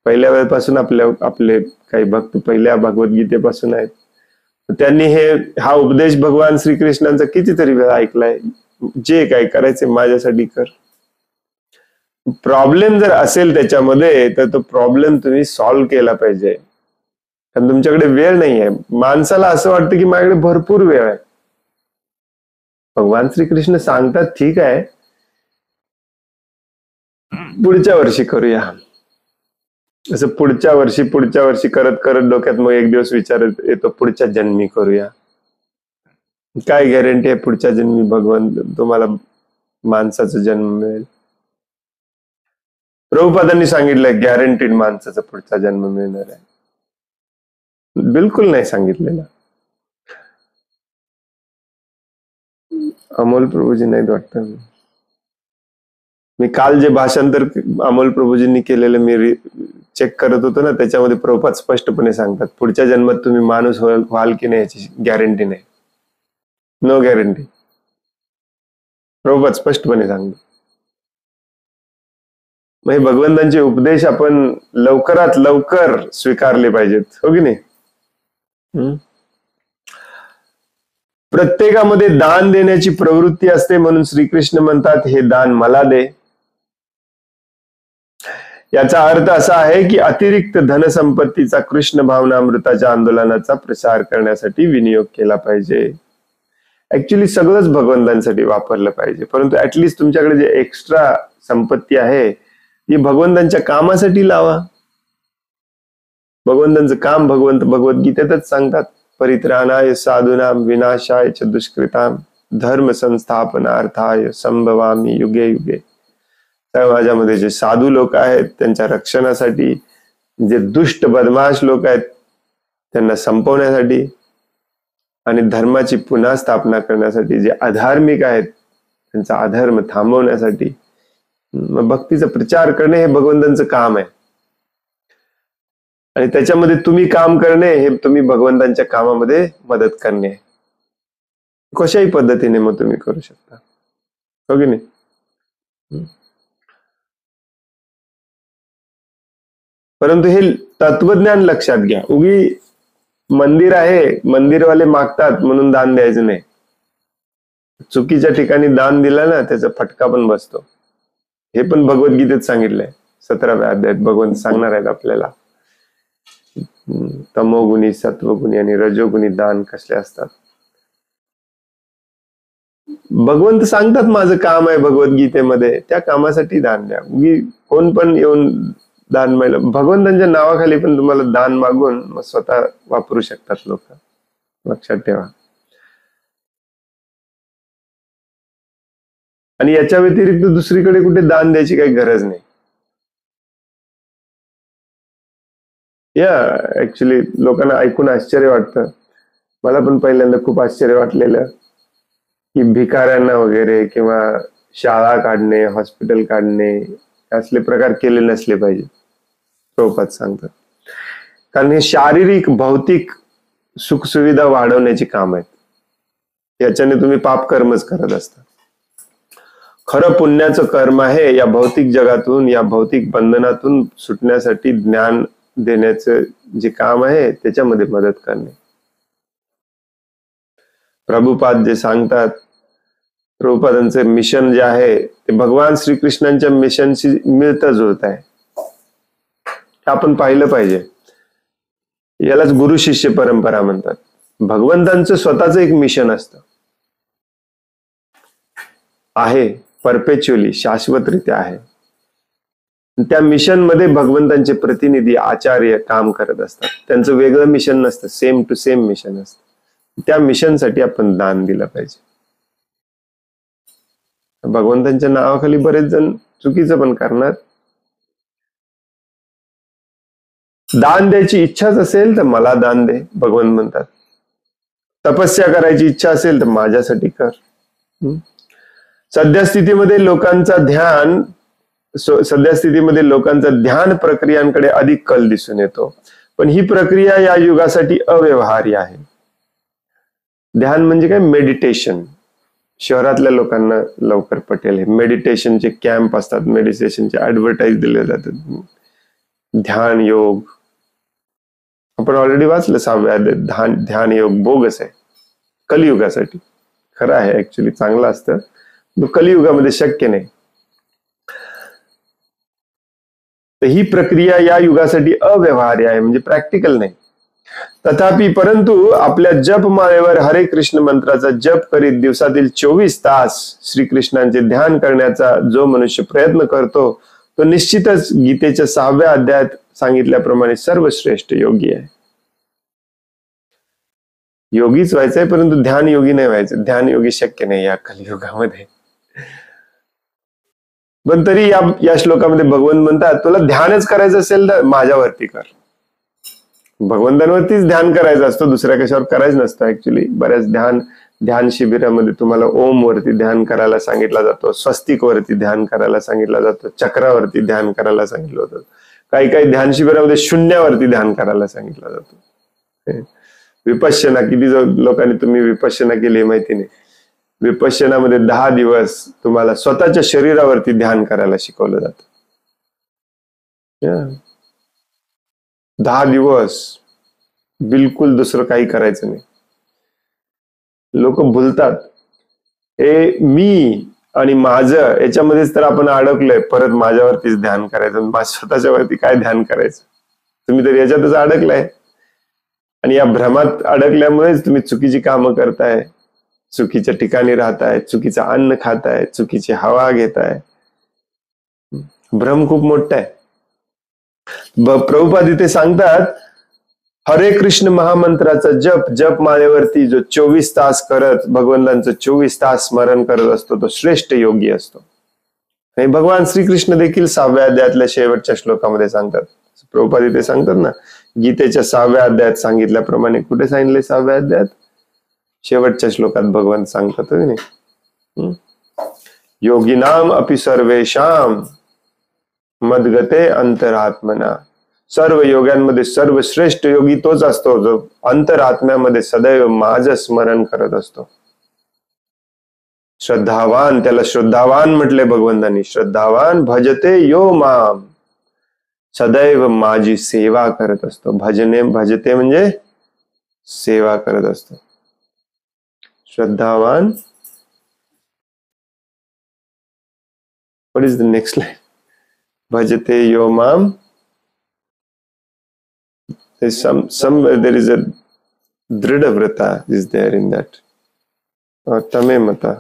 पहिल्या वेळेपासून आपले काही भक्त पहिल्या भगवद्गीतेपासून आहेत. त्यांनी हा उपदेश भगवान श्रीकृष्णांचा कितीतरी वेळा ऐकलाय. जे काही करायचे माझ्यासाठी कर. प्रॉब्लेम जर असेल त्याच्यामध्ये तर तो प्रॉब्लेम तुम्ही सॉल्व्ह केला पाहिजे. कारण तुमच्याकडे वेळ नाही आहे. माणसाला असं वाटतं की माझ्याकडे भरपूर वेळ आहे. भगवान श्रीकृष्ण सांगतात ठीक आहे, पुढच्या वर्षी करूया. असं पुढच्या वर्षी करत करत डोक्यात मग एक दिवस विचार येतो, पुढच्या जन्मी करूया. काय गॅरंटी आहे पुढच्या जन्मी भगवान तुम्हाला माणसाचा जन्म मिळेल? प्रभुपादांनी सांगितलंय गॅरंटीड माणसाचा पुढचा जन्म मिळणार आहे. बिलकुल नाही सांगितलेलं. अमोल प्रभूजी नाहीत वाटतं. मी काल जे भाषांतर अमोल प्रभूजींनी केलेलं मी चेक करत होतो ना, त्याच्यामध्ये प्रभुपाद स्पष्टपणे सांगतात पुढच्या जन्मात तुम्ही माणूस व्हाल की नाही याची गॅरंटी नाही. No guarantee. प्रभुपाद स्पष्टपणे सांगतो. मग हे भगवंतांचे उपदेश आपण लवकरात लवकर स्वीकारले पाहिजेत, हो की नाही? प्रत्येकामध्ये दान देण्याची प्रवृत्ती असते, म्हणून श्रीकृष्ण म्हणतात, हे दान मला दे. याचा अर्थ असा आहे की अतिरिक्त धनसंपत्तीचा कृष्ण भावनामृताच्या आंदोलनाचा प्रसार करण्यासाठी विनियोग केला पाहिजे. ऍक्च्युली सगळंच भगवंतांसाठी वापरलं पाहिजे, परंतु ऍटलिस्ट तुमच्याकडे जे एक्स्ट्रा संपत्ती आहे ती भगवंतांच्या कामासाठी लावा. भगवंतांचं काम भगवंत भगवद्गीतेतच सांगतात, परित्राणाय साधूनाम विनाशाय च दुष्कृताम धर्म संस्थापनार्थाय संभवामी युगे युगे. समाजामध्ये जे साधू लोक आहेत त्यांच्या रक्षणासाठी, जे दुष्ट बदमाश लोक आहेत त्यांना संपवण्यासाठी, आणि धर्माची पुन्हा स्थापना करण्यासाठी, जे अधार्मिक आहेत त्यांचा अधर्म थांबवण्यासाठी. मग भक्तीचा प्रचार करणे हे भगवंतांचं काम आहे, आणि त्याच्यामध्ये तुम्ही काम करणे हे तुम्ही भगवंतांच्या कामामध्ये मदत करणे. कशाही पद्धतीने मग तुम्ही करू शकता, हो की नाही? परंतु हे तत्वज्ञान लक्षात घ्या. उगी मंदिर आहे, मंदिरवाले मागतात म्हणून दान द्यायचं नाही. चुकीच्या ठिकाणी दान दिलं ना त्याचा फटका पण बसतो. हे पण भगवद्गीतेत सांगितलंय. 17व्या अध्यायात भगवंत सांगणार आहेत आपल्याला तमोगुणी, सत्वगुणी आणि रजोगुणी दान कसले असतात. भगवंत सांगतात माझं काम आहे भगवद्गीतेमध्ये, त्या कामासाठी दान द्या. उगी कोण पण येऊन दान मागलं, भगवंतांच्या नावाखाली पण तुम्हाला दान मागून मग स्वतः वापरू शकतात लोक, लक्षात ठेवा. आणि याच्या व्यतिरिक्त दुसरीकडे कुठे दान द्यायची काही गरज नाही. ऍक्च्युली लोकांना ऐकून आश्चर्य वाटतं. मला पण पहिल्यांदा खूप आश्चर्य वाटलेलं की भिकाऱ्यांना वगैरे किंवा शाळा काढणे, हॉस्पिटल काढणे असले प्रकार केले नसले पाहिजे, प्रभुपाद सांगतात. कारण हे शारीरिक भौतिक सुखसुविधा वाढवण्याची काम आहेत. याच्याने तुम्ही पाप कर्मच करत असता. खरं पुण्याचं कर्म आहे या भौतिक जगातून, या भौतिक बंधनातून सुटण्यासाठी ज्ञान देण्याचं जे काम आहे त्याच्यामध्ये मदत करणे. प्रभुपाद जे सांगतात, प्रभुपादांचे मिशन जे आहे ते भगवान श्रीकृष्णांच्या मिशनशी मिळतं जुळत आहे. आपण पाहिलं पाहिजे. यालाच गुरु शिष्य परंपरा म्हणतात. भगवंतांचं स्वतःच एक मिशन असतं, आहे, परपेच्युअली शाश्वतरित्या आहे. त्या मिशन मध्ये भगवंतांचे प्रतिनिधी आचार्य काम करत असतात. त्यांचं वेगळं मिशन नसतं, सेम टू सेम मिशन असतं. त्या मिशनसाठी आपण दान दिलं पाहिजे. भगवंतांच्या नावाखाली बरेच जण चुकीचं पण करणार. दान द्यायची इच्छाच असेल तर मला दान दे, भगवंत म्हणतात. तपस्या करायची इच्छा असेल तर माझ्यासाठी कर. सद्यस्थितीमध्ये लोकांचा ध्यान प्रक्रियांकडे अधिक कल दिसून येतो, पण ही प्रक्रिया या युगासाठी अव्यवहार्य आहे. ध्यान म्हणजे काय? मेडिटेशन. शहरातल्या लोकांना लवकर पटेल. हे मेडिटेशनचे कॅम्प असतात, मेडिटेशनचे ऍडव्हर्टाईज दिले जातात. ध्यान योग आपण ऑलरेडी वाचलं 6व्या अध्यायात. ध्यान योग बोगस आहे कलियुगासाठी. खरं आहे, ऍक्च्युली चांगलं असतं, कलियुगामध्ये शक्य नाही. तर ही प्रक्रिया या युगासाठी अव्यवहार्य आहे, म्हणजे प्रॅक्टिकल नाही. तथापि परंतु आपल्या जपमाळेवर हरे कृष्ण मंत्राचा जप करीत दिवसातील 24 तास श्रीकृष्णांचे ध्यान करण्याचा जो मनुष्य प्रयत्न करतो तो निश्चितच गीतेच्या 6व्या अध्यायात सांगितल्याप्रमाणे सर्वश्रेष्ठ योगी आहे. योगीच व्हायचंय, परंतु ध्यान योगी नाही व्हायचं. ध्यान योगी शक्य नाही या कलियुगामध्ये. पण तरी या श्लोकामध्ये भगवंत म्हणतात, तुला ध्यानच करायचं असेल तर माझ्यावरती कर. भगवंतांवरतीच ध्यान करायचं असतं, दुसऱ्या कशावर करायचं नसतं. ऍक्च्युली बऱ्याच ध्यान शिबिरामध्ये तुम्हाला ओम वरती ध्यान करायला सांगितलं जातो, स्वस्तिक वरती ध्यान करायला सांगितलं जातं, चक्रावरती ध्यान करायला सांगितलं होतं. काही ध्यान शिबिरामध्ये शून्यावरती ध्यान करायला सांगितलं जातं. विपश्यना, किती लोकांनी तुम्ही विपश्यना केली माहिती नाही. विपश्यनामध्ये 10 दिवस तुम्हाला स्वतःच्या शरीरावरती ध्यान करायला शिकवलं जातं. 10 दिवस बिलकुल दुसरं काही करायचं नाही. लोक भुलतात, मी आणि माझं याच्यामध्येच तर आपण अडकलोय. परत माझ्यावरतीच ध्यान करायचं, स्वतःच्या वरती काय ध्यान करायचं? तुम्ही तर याच्यातच अडकलाय. आणि या भ्रमात अडकल्यामुळेच तुम्ही चुकीची कामं करताय, चुकीच्या ठिकाणी राहताय, चुकीचं अन्न खाताय, चुकीची हवा घेताय. भ्रम खूप मोठा आहे. प्रभुपाद इथे सांगतात, हरे कृष्ण महामंत्राचा जप माळेवरती जो 24 तास करत भगवंतांचं 24 तास स्मरण करत असतो तो श्रेष्ठ योगी असतो. आणि भगवान श्रीकृष्ण देखील 6व्या अध्यायातल्या शेवटच्या श्लोकामध्ये सांगतात. प्रभुपाद इथे सांगतात ना, गीतेच्या 6व्या अध्यायात सांगितल्याप्रमाणे, कुठे सांगितले 6व्या अध्यायात? शेवटच्या श्लोकात भगवान सांगतात योगिनाम अपि सर्वेषाम मद्गते अंतरात्मना. सर्व योग्यांमध्ये सर्वश्रेष्ठ योगी तोच असतो जो अंतरात्म्यामध्ये सदैव माझं स्मरण करत असतो. श्रद्धावान, त्याला श्रद्धावान म्हटले भगवंतांनी. श्रद्धावान भजते यो माम, सदैव माझी सेवा करत असतो. भजते म्हणजे सेवा करत असतो. श्रद्धावान. What is the next line? भजते यो माम. There is a Dhrida Vrata is there in that. Tame Mata.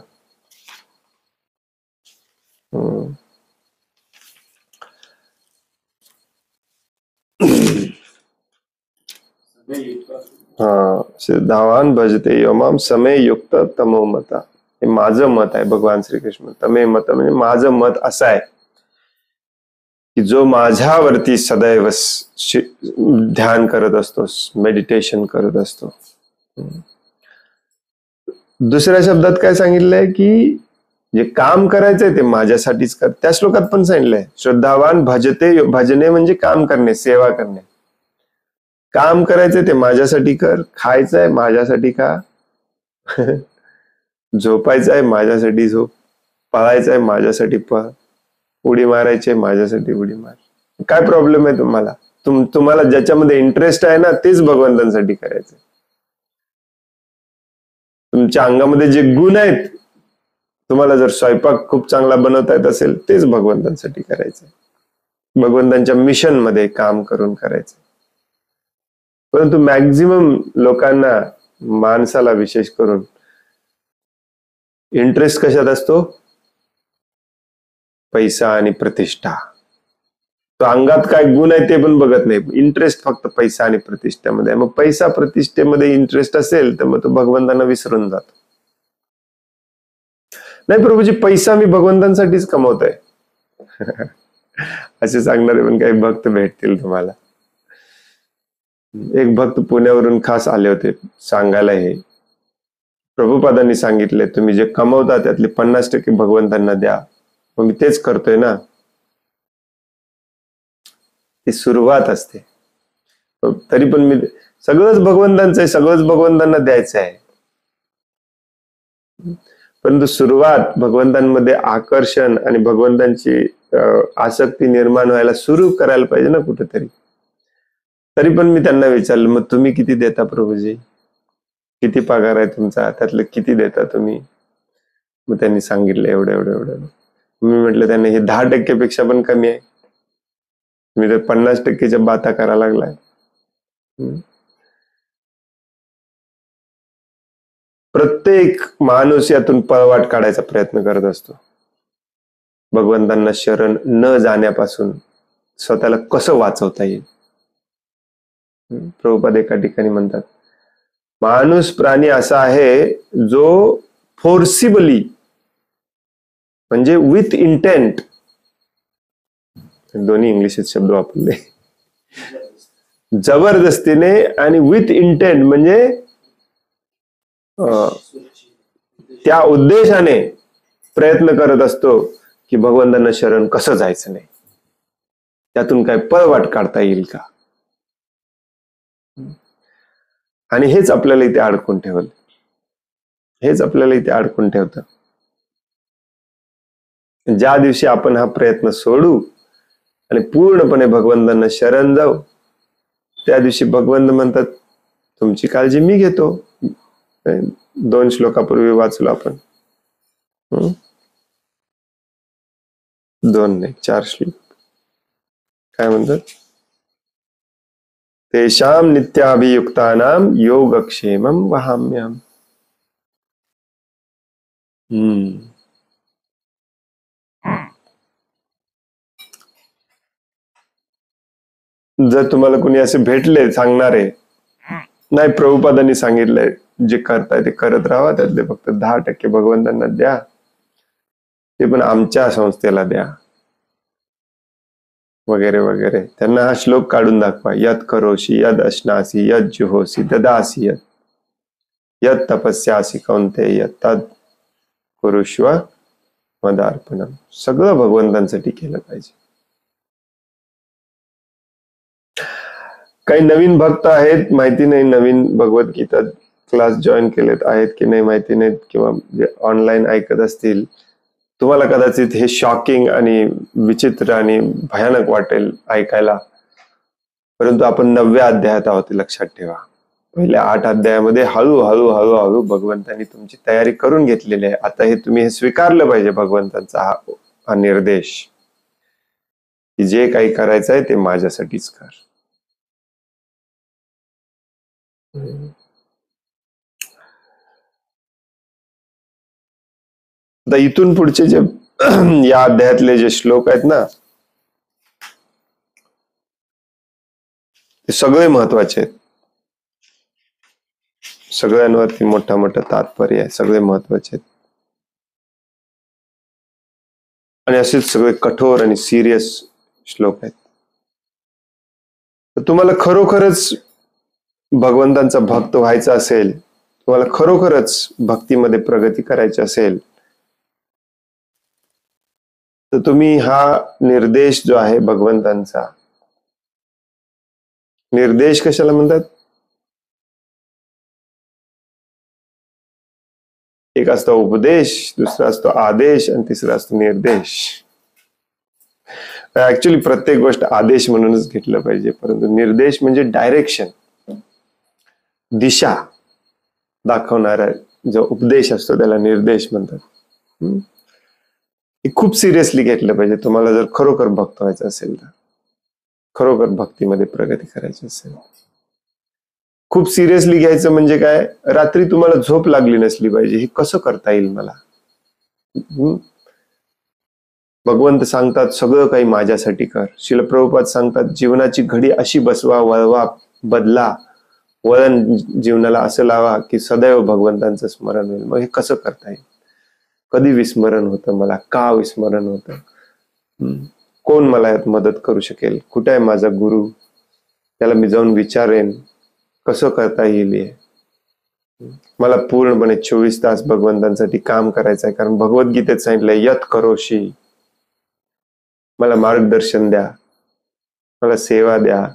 सिद्धावान भजते योमाम समय युक्त तमो मता. हे माझं मत आहे भगवान श्रीकृष्ण. तमे मत म्हणजे माझं मत असं आहे की जो माझ्यावरती सदैव ध्यान करत असतो, मेडिटेशन करत असतो. दुसऱ्या शब्दात काय सांगितलंय की जे काम करायचंय ते माझ्यासाठीच कर. त्या श्लोकात पण सांगितलंय श्रद्धावान भजते. भजने म्हणजे काम करणे, सेवा करणे. काम करायचंय ते माझ्यासाठी कर, खायचंय माझ्यासाठी खा, झोपायचंय माझ्यासाठी झोप, पळायचंय माझ्यासाठी पळ, उडी मारायची माझ्यासाठी उडी मार. काय प्रॉब्लेम आहे तुम्हाला? तुम्हाला ज्याच्यामध्ये इंटरेस्ट आहे ना तेच भगवंतांसाठी करायचं. तुमच्या अंगामध्ये जे गुण आहेत, तुम्हाला जर स्वयंपाक खूप चांगला बनवता येत असेल तेच भगवंतांसाठी करायचं. भगवंतांच्या मिशन मध्ये काम करून करायचं. परंतु मॅक्झिमम लोकांना, माणसाला विशेष करून, इंटरेस्ट कशात असतो? पैसा आणि प्रतिष्ठा. तो अंगात काय गुण आहे ते पण बघत नाही, इंटरेस्ट फक्त पैसा आणि प्रतिष्ठेमध्ये. मग पैसा प्रतिष्ठेमध्ये इंटरेस्ट असेल तर मग तो भगवंतांना विसरून जातो. नाही प्रभूजी, पैसा मी भगवंतांसाठीच कमवतोय असे सांगणारे पण काही भक्त भेटतील तुम्हाला. एक भक्त पुण्यावरून खास आले होते सांगायला, हे प्रभुपादांनी सांगितले तुम्ही जे कमवता त्यातले 50% भगवंतांना द्या. मग मी तेच करतोय ना. ती सुरुवात असते. तरी पण मी सगळंच भगवंतांचं आहे, सगळंच भगवंतांना द्यायचं आहे. परंतु सुरुवात भगवंतांमध्ये आकर्षण आणि भगवंतांची आसक्ती निर्माण व्हायला सुरू करायला पाहिजे ना कुठेतरी. तरी पण मी त्यांना विचारलं, मग तुम्ही किती देता प्रभूजी? किती पगार आहे तुमचा? त्यातलं किती देता तुम्ही? मग त्यांनी सांगितलं एवढं एवढं एवढं. मी म्हटलं त्यांना हे 10% पेक्षा पण कमी आहे. मी तर 50%च्या बाता करायला लागलाय. प्रत्येक माणूस यातून पळवाट काढायचा प्रयत्न करत असतो. भगवंतांना शरण न जाण्यापासून स्वतःला कसं वाचवता येईल. प्रभुपाद एका ठिकाणी म्हणतात, माणूस प्राणी असा आहे जो फोर्सिबली, म्हणजे विथ इंटेंट, दोन्ही इंग्लिश शब्द वापरले, जबरदस्तीने आणि विथ इंटेंट म्हणजे त्या उद्देशाने प्रयत्न करत असतो की भगवंतांना शरण कसं जायचं नाही, त्यातून काय पळवाट काढता येईल का. आणि हेच आपल्याला इथे अडकून ठेवलं. हेच आपल्याला इथे अडकून ठेवतं. ज्या दिवशी आपण हा प्रयत्न सोडू आणि पूर्णपणे भगवंतांना शरण जाऊ, त्या दिवशी भगवंत म्हणतात तुमची काळजी मी घेतो. 2 श्लोकापूर्वी वाचलो आपण. 2 नाही 4 श्लोक. काय म्हणतात? तेषां नित्याभियुक्तानां योगक्षेमं वहाम्यहम्. जर तुम्हाला कोणी असे भेटले सांगणारे, नाही प्रभुपादांनी सांगितलंय जे करताय ते करत राहा, त्यातले फक्त 10% भगवंतांना द्या, ते पण आमच्या संस्थेला द्या, वगैरे वगैरे, त्यांना हा श्लोक काढून दाखवा. यत करोशी यद अश्नासी यद जुहोसी ददासी यत तपस्यासी कौंतेय तद कुरुष्व मदार्पणम. सगळं भगवंतांसाठी केलं पाहिजे. काही नवीन भक्त आहेत, माहिती नाही नवीन भगवद्गीता क्लास जॉईन केलेत आहेत की नाही माहिती नाहीत, किंवा जे ऑनलाईन ऐकत असतील, तुम्हाला कदाचित हे शॉकिंग आणि विचित्र आणि भयानक वाटेल ऐकायला, परंतु आपण 9व्या अध्यायात आहोत, लक्षात ठेवा. पहिल्या 8 अध्यायामध्ये हळूहळू हळूहळू भगवंतांनी तुमची तयारी करून घेतलेली आहे. आता हे तुम्ही हे स्वीकारलं पाहिजे, भगवंतांचा हा निर्देश, की जे काही करायचं आहे ते माझ्यासाठीच कर. आता इथून पुढचे जे या अध्यायातले जे श्लोक आहेत ना, ते सगळे महत्वाचे आहेत. सगळ्यांवरती मोठा मोठा तात्पर्य आहे, सगळे महत्वाचे आहेत. आणि असेच सगळे कठोर आणि सिरियस श्लोक आहेत. तर तुम्हाला खरोखरच भगवंतांचा भक्त व्हायचा असेल, तुम्हाला खरोखरच भक्तीमध्ये प्रगती करायची असेल, तर तुम्ही हा निर्देश जो आहे भगवंतांचा, निर्देश कशाला म्हणतात? एक असतो उपदेश, दुसरा असतो आदेश आणि तिसरा असतो निर्देश. ऍक्च्युली प्रत्येक गोष्ट आदेश म्हणूनच घेतलं पाहिजे, परंतु निर्देश म्हणजे डायरेक्शन, दिशा दाखवणारा जो उपदेश असतो त्याला निर्देश म्हणतात. हे खूप सिरियसली घेतलं पाहिजे तुम्हाला जर खरोखर भक्त व्हायचं असेल तर, खरोखर भक्तीमध्ये प्रगती करायची असेल. खूप सिरियसली घ्यायचं म्हणजे काय, रात्री तुम्हाला झोप लागली नसली पाहिजे, हे कसं करता येईल मला. भगवंत सांगतात सगळं काही माझ्यासाठी कर. श्रील प्रभुपाद सांगतात जीवनाची घडी अशी बसवा, वळवा, बदला, वळण जीवनाला असं लावा की सदैव भगवंतांचं स्मरण होईल. मग हे कसं करता येईल? कधी विस्मरण होतं मला, का विस्मरण होतं, कोण मला यात मदत करू शकेल, कुठे आहे माझा गुरु, त्याला मी जाऊन विचारेन, कसं करता येईल हे. मला पूर्णपणे 24 तास भगवंतांसाठी काम करायचं आहे, कारण भगवद्गीतेत सांगितलंय यत करोशी. मला मार्गदर्शन द्या, मला सेवा द्या,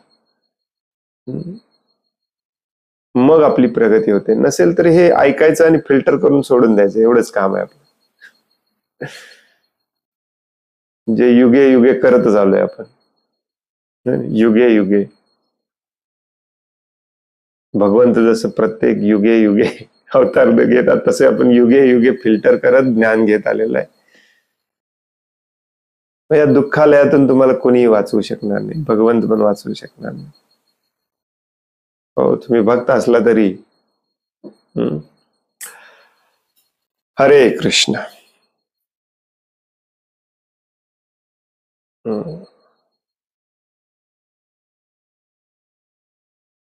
मग आपली प्रगती होते. नसेल तर हे ऐकायचं आणि फिल्टर करून सोडून द्यायचं, एवढंच काम आहे आपलं. जे युगे युगे करतच आलोय आपण, युगे युगे. भगवंत जसं प्रत्येक युगे युगे अवतार घेतात, तसे आपण युगे युगे फिल्टर करत ज्ञान घेत आलेलं आहे. या दुःखालयातून तुम्हाला कोणीही वाचवू शकणार नाही, भगवंत पण वाचवू शकणार नाही. हो, तुम्ही भक्त असला तरी. हरे कृष्ण.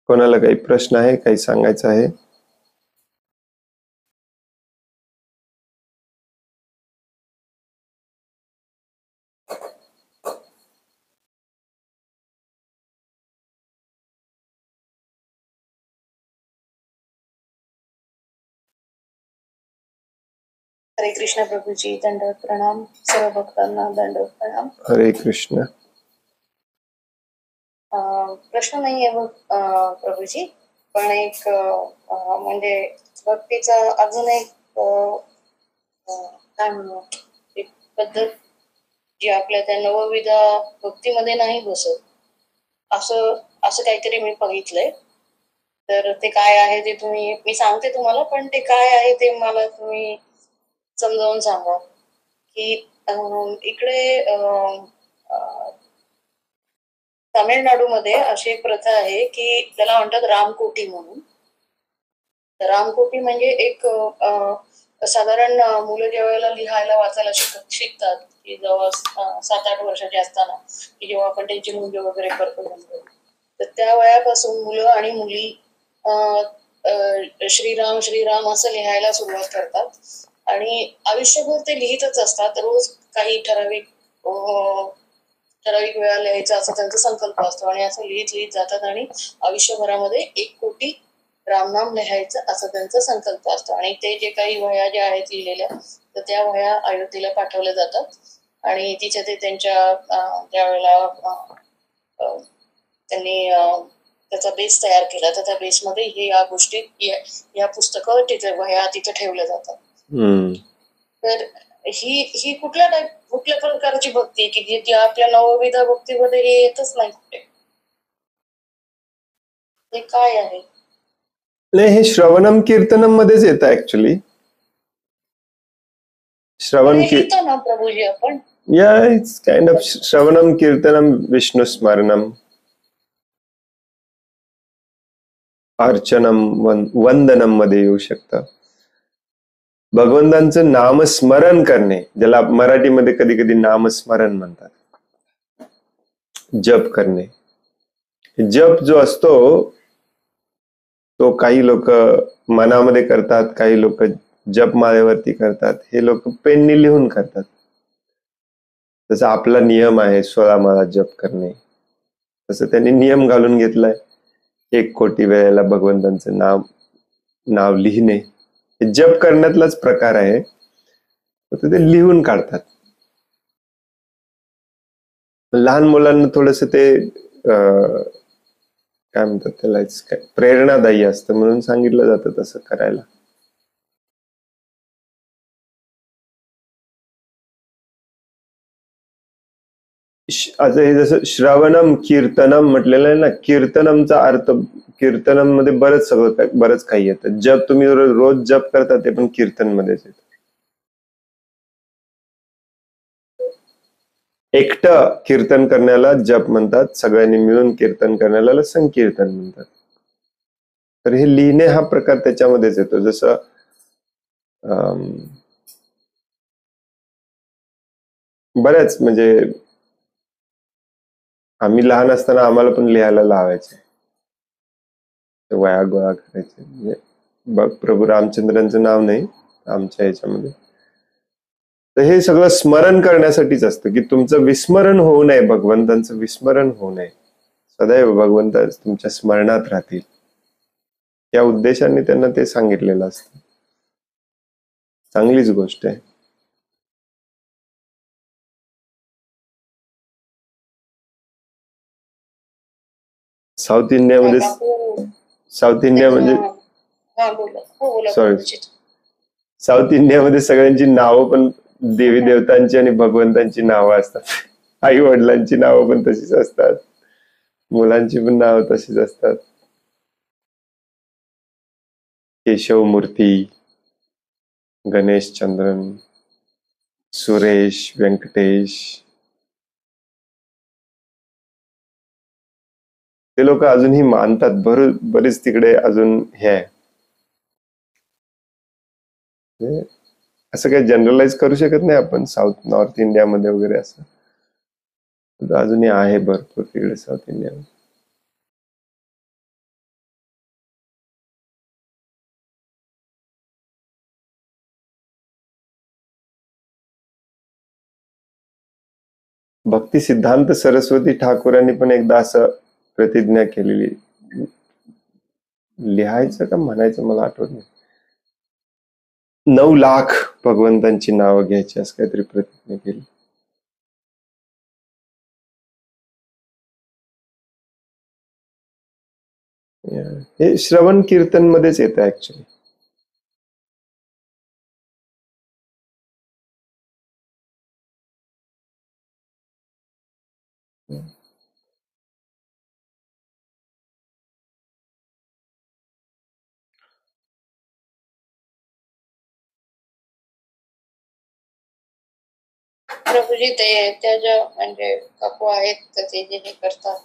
कोणाला काही प्रश्न आहे, काही सांगायचं आहे?
हरे कृष्ण प्रभूजी, दंडवत प्रणाम. सर्व भक्तांना दंडवत प्रणाम.
हरे कृष्ण.
प्रश्न नाही आहे प्रभूजी, पण एक म्हणजे भक्तीचा अजून एक काय म्हणू, एक पद्धत जी आपल्या त्या नवविधा भक्तीमध्ये नाही बसत, असं असं काहीतरी मी बघितलंय. तर ते काय आहे ते मी सांगते तुम्हाला, पण ते काय आहे ते मला तुम्ही समजावून सांगा. की इकडे तामिळनाडूमध्ये अशी एक प्रथा आहे की त्याला म्हणतात रामकोटी म्हणून. रामकोटी म्हणजे एक साधारण मुलं ज्या वेळेला लिहायला वाचायला शिकतात की जेव्हा 7-8 वर्षाचे असताना, की जेव्हा आपण त्यांची मुंज वगैरे करतो गणपती, तर त्या वयापासून मुलं आणि मुली श्रीराम श्रीराम असं लिहायला सुरुवात करतात आणि आयुष्यभर ते लिहितच असतात. रोज काही ठराविक वेळा लिहायचा असा त्यांचा संकल्प असतो आणि असं लिहित लिहित जातात आणि आयुष्यभरामध्ये 1 कोटी रामनाम लिहायचं असा त्यांचा संकल्प असतो. आणि ते जे काही वह्या ज्या आहेत लिहिलेल्या, तर त्या वह्या अयोध्येला पाठवल्या जातात आणि तिथे ते त्यांच्या ज्यावेळेला त्यांनी त्याचा बेस तयार केला, तर त्या बेसमध्ये या गोष्टी, या पुस्तकं तिथे वह्या तिथे ठेवल्या जातात. तर ही कुठल्या प्रकारची भक्ती आहे की जी आपल्या नवविधा भक्तीमध्ये हे येतच नाही कुठे? हे काय आहे?
नाही, हे श्रवणम कीर्तनम मध्येच येतं ऍक्च्युली. श्रवण
लिहितो ना प्रभूजी आपण.
या इट्स काइंड ऑफ श्रवणम कीर्तनम विष्णू स्मरणम अर्चनम वंदनम मध्ये येऊ शकतं. भगवंतांचं नामस्मरण करणे, ज्याला मराठीमध्ये कधी कधी नामस्मरण म्हणतात, जप करणे. जप जो असतो तो काही लोक मनामध्ये करतात, काही लोक जपमाळेवरती करतात, हे लोक पेननी लिहून करतात. जसं आपला नियम आहे 16 माळा जप करणे, तसं त्यांनी नियम घालून घेतलाय 1 कोटी वेळेला भगवंतांचं नाव लिहिणे. हे जप करण्यातलाच प्रकार आहे, ते लिहून काढतात. लहान मुलांना थोडस ते काय म्हणतात त्याला, प्रेरणादायी असतं म्हणून सांगितलं जातं तसं करायला. आता हे जसं श्रवणम कीर्तनम म्हटलेलं आहे ना, कीर्तनमचा अर्थ, कीर्तनम मध्ये बरंच काही येतं. जप तुम्ही रोज जप करता ते पण कीर्तन मध्येच येतं. एकटं कीर्तन करण्याला जप म्हणतात, सगळ्यांनी मिळून कीर्तन करण्याला संकीर्तन म्हणतात. तर हे लिहिणे हा प्रकार त्याच्यामध्येच येतो. जसं बऱ्याच म्हणजे आम्ही लहान असताना आम्हाला पण लिहायला लावायचे, वया गोळा करायचे. म्हणजे प्रभू रामचंद्रांचं नाव नाही आमच्या ह्याच्यामध्ये. तर हे सगळं स्मरण करण्यासाठीच असतं की तुमचं विस्मरण होऊ नये, भगवंतांचं विस्मरण होऊ नये, सदैव भगवंत तुमच्या स्मरणात राहतील, या उद्देशाने त्यांना ते सांगितलेलं असतं. चांगलीच गोष्ट आहे. साऊथ इंडियामध्ये म्हणजे सॉरी, साऊथ इंडियामध्ये सगळ्यांची नावं पण देवी देवतांची आणि भगवंतांची नावं असतात. आई वडिलांची नावं पण तशीच असतात, मुलांची पण नावं तशीच असतात. केशव मूर्ती, गणेश चंद्रन, सुरेश, व्यंकटेश, ते लोक अजूनही मानतात. बरेच तिकडे अजून हे आहे. असं काही जनरलाइज करू शकत नाही आपण साऊथ नॉर्थ इंडियामध्ये वगैरे, असं अजूनही आहे भरपूर तिकडे साऊथ इंडियामध्ये. भक्ती सिद्धांत सरस्वती ठाकूरांनी पण एकदा असं प्रतिज्ञा केलेली, लिहायचं का म्हणायचं मला आठवत नाही, 9 लाख भगवंतांची नावं घ्यायची असं काहीतरी प्रतिज्ञा केली. हे श्रवण कीर्तन मध्येच येतं ऍक्च्युली.
प्रभूजी त्या ज्या म्हणजे काकू आहेत तर ते जे हे करतात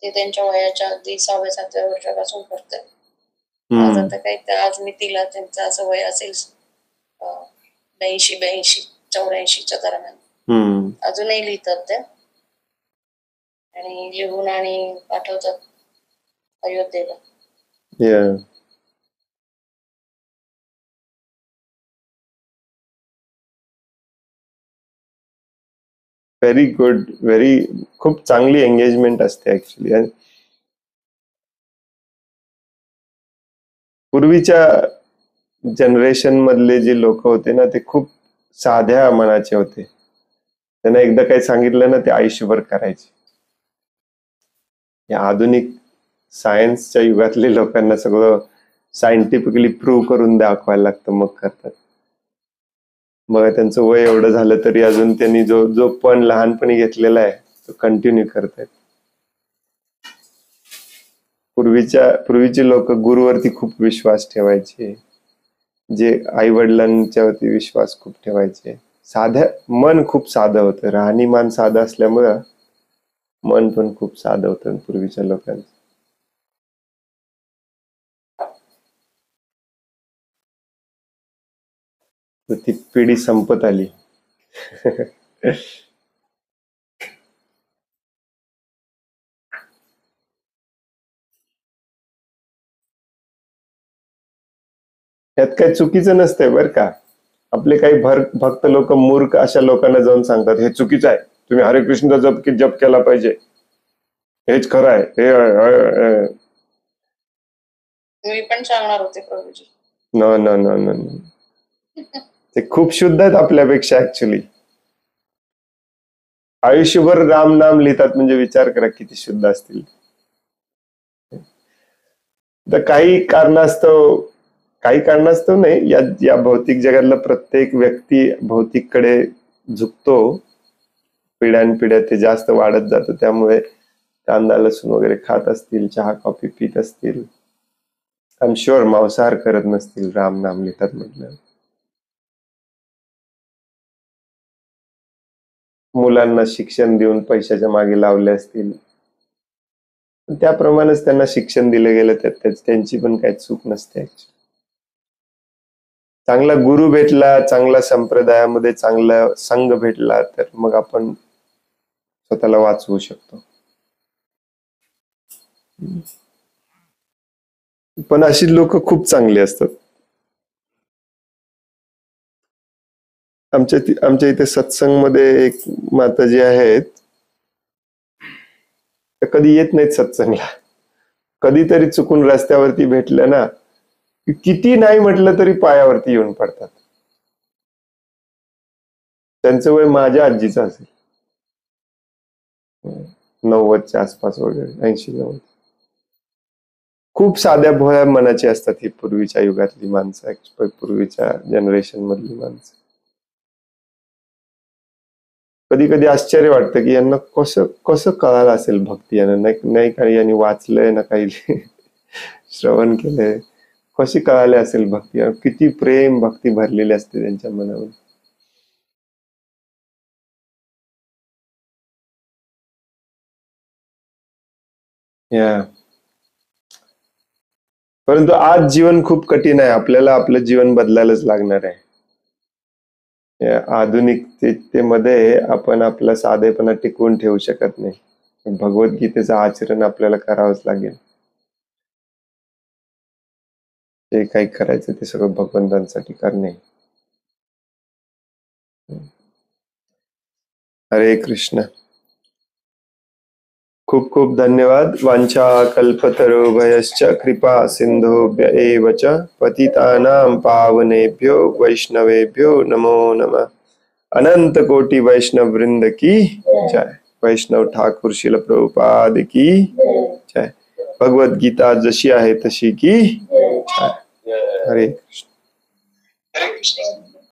ते त्यांच्या वयाच्या अगदी 6व्या-7व्या वर्षापासून करतात. आज आता काही आज मी तिला त्यांचं असं वय असेल 82-84च्या दरम्यान. अजूनही लिहितात त्या आणि लिहून आणि पाठवतात अयोध्येला.
व्हेरी गुड, खूप चांगली एंगेजमेंट असते ऍक्च्युली. पूर्वीच्या जनरेशन मधले जे लोक होते ना ते खूप साध्या मनाचे होते. त्यांना एकदा काही सांगितलं ना ते आयुष्यभर करायचे. या आधुनिक सायन्सच्या युगातले लोकांना सगळं सायंटिफिकली प्रूव्ह करून दाखवायला लागतं मग करतात. मग त्यांचं वय एवढं झालं तरी अजून त्यांनी जो पण लहानपणी घेतलेला आहे तो कंटिन्यू करतायत. पूर्वीचे लोक गुरुवरती खूप विश्वास ठेवायचे, जे आई वडिलांच्या वरती विश्वास खूप ठेवायचे. मन खूप साधं होतं, राहणीमान साधं असल्यामुळं मन पण खूप साधं होतं पूर्वीच्या लोकांचं. ती पिढी संपत आली. यात काही चुकीचं नसतंय बरं का. आपले काही भक्त लोक मूर्ख अशा लोकांना जाऊन सांगतात हे चुकीचं आहे, तुम्ही हरे कृष्ण जप केला पाहिजे, हेच खरं आहे.
मी पण सांगणार होते प्रभूजी.
न ते खूप शुद्ध आहेत आपल्यापेक्षा ऍक्च्युली. आयुष्यभर राम नाम लिहितात म्हणजे विचार करा किती शुद्ध असतील. तर काही कारणास्तव नाही, या भौतिक जगातला प्रत्येक व्यक्ती भौतिककडे झुकतो. पिढ्यानपिढ्या ते जास्त वाढत जातं. त्यामुळे कांदा लसूण वगैरे खात असतील, चहा कॉफी पित असतील, आय एम शुअर मांसाहार करत नसतील, राम नाम लिहितात म्हटलं. मुलांना शिक्षण देऊन पैशाच्या मागे लावले असतील, त्याप्रमाणेच त्यांना शिक्षण दिलं गेलं, त्यांची पण काही चूक नसते. चांगला गुरु भेटला, चांगला संप्रदायामध्ये चांगला संघ भेटला तर मग आपण स्वतःला वाचवू शकतो. पण अशी लोक खूप चांगली असतात. आमच्या इथे सत्संग मध्ये एक माताजी आहेत, कधी येत नाहीत सत्संगला. कधीतरी चुकून रस्त्यावरती भेटलं ना, किती नाही म्हटलं तरी पायावरती येऊन पडतात. त्यांचं वय माझ्या आजीचं असेल, 90च्या आसपास वगैरे, 80-90. खूप साध्या भोळ्या मनाची असतात ही पूर्वीच्या युगातली माणसं, पूर्वीच्या जनरेशन मधली माणसं. कधी कधी आश्चर्य वाटतं की यांना कसं कळालं असेल भक्ती. यांना नाही काही यांनी वाचलंय ना काही श्रवण केलंय, कशी कळाले असेल भक्ती. किती प्रेम भक्ती भरलेली असते त्यांच्या मनावर. परंतु आज जीवन खूप कठीण आहे, आपल्याला आपलं जीवन बदलायलाच लागणार आहे. आधुनिकतेमध्ये आपण आपला साधेपणा टिकवून ठेवू शकत नाही. भगवद्गीतेचं आचरण आपल्याला करावंच लागेल. जे काही करायचं ते सगळं भगवंतांसाठी करणे. हरे कृष्ण. खूप खूप धन्यवाद. वांछा कल्पतरुभयश्च कृपा सिंधुभ्य एव च पतितानां पावनेभ्यो वैष्णवेभ्यो नमो नमः. अनंत कोटि वैष्णव वृंद की जय. वैष्णव ठाकुर शिल प्रभुपाद की जय. भगवद गीता जशी आहे तशी की जय. हरे कृष्ण.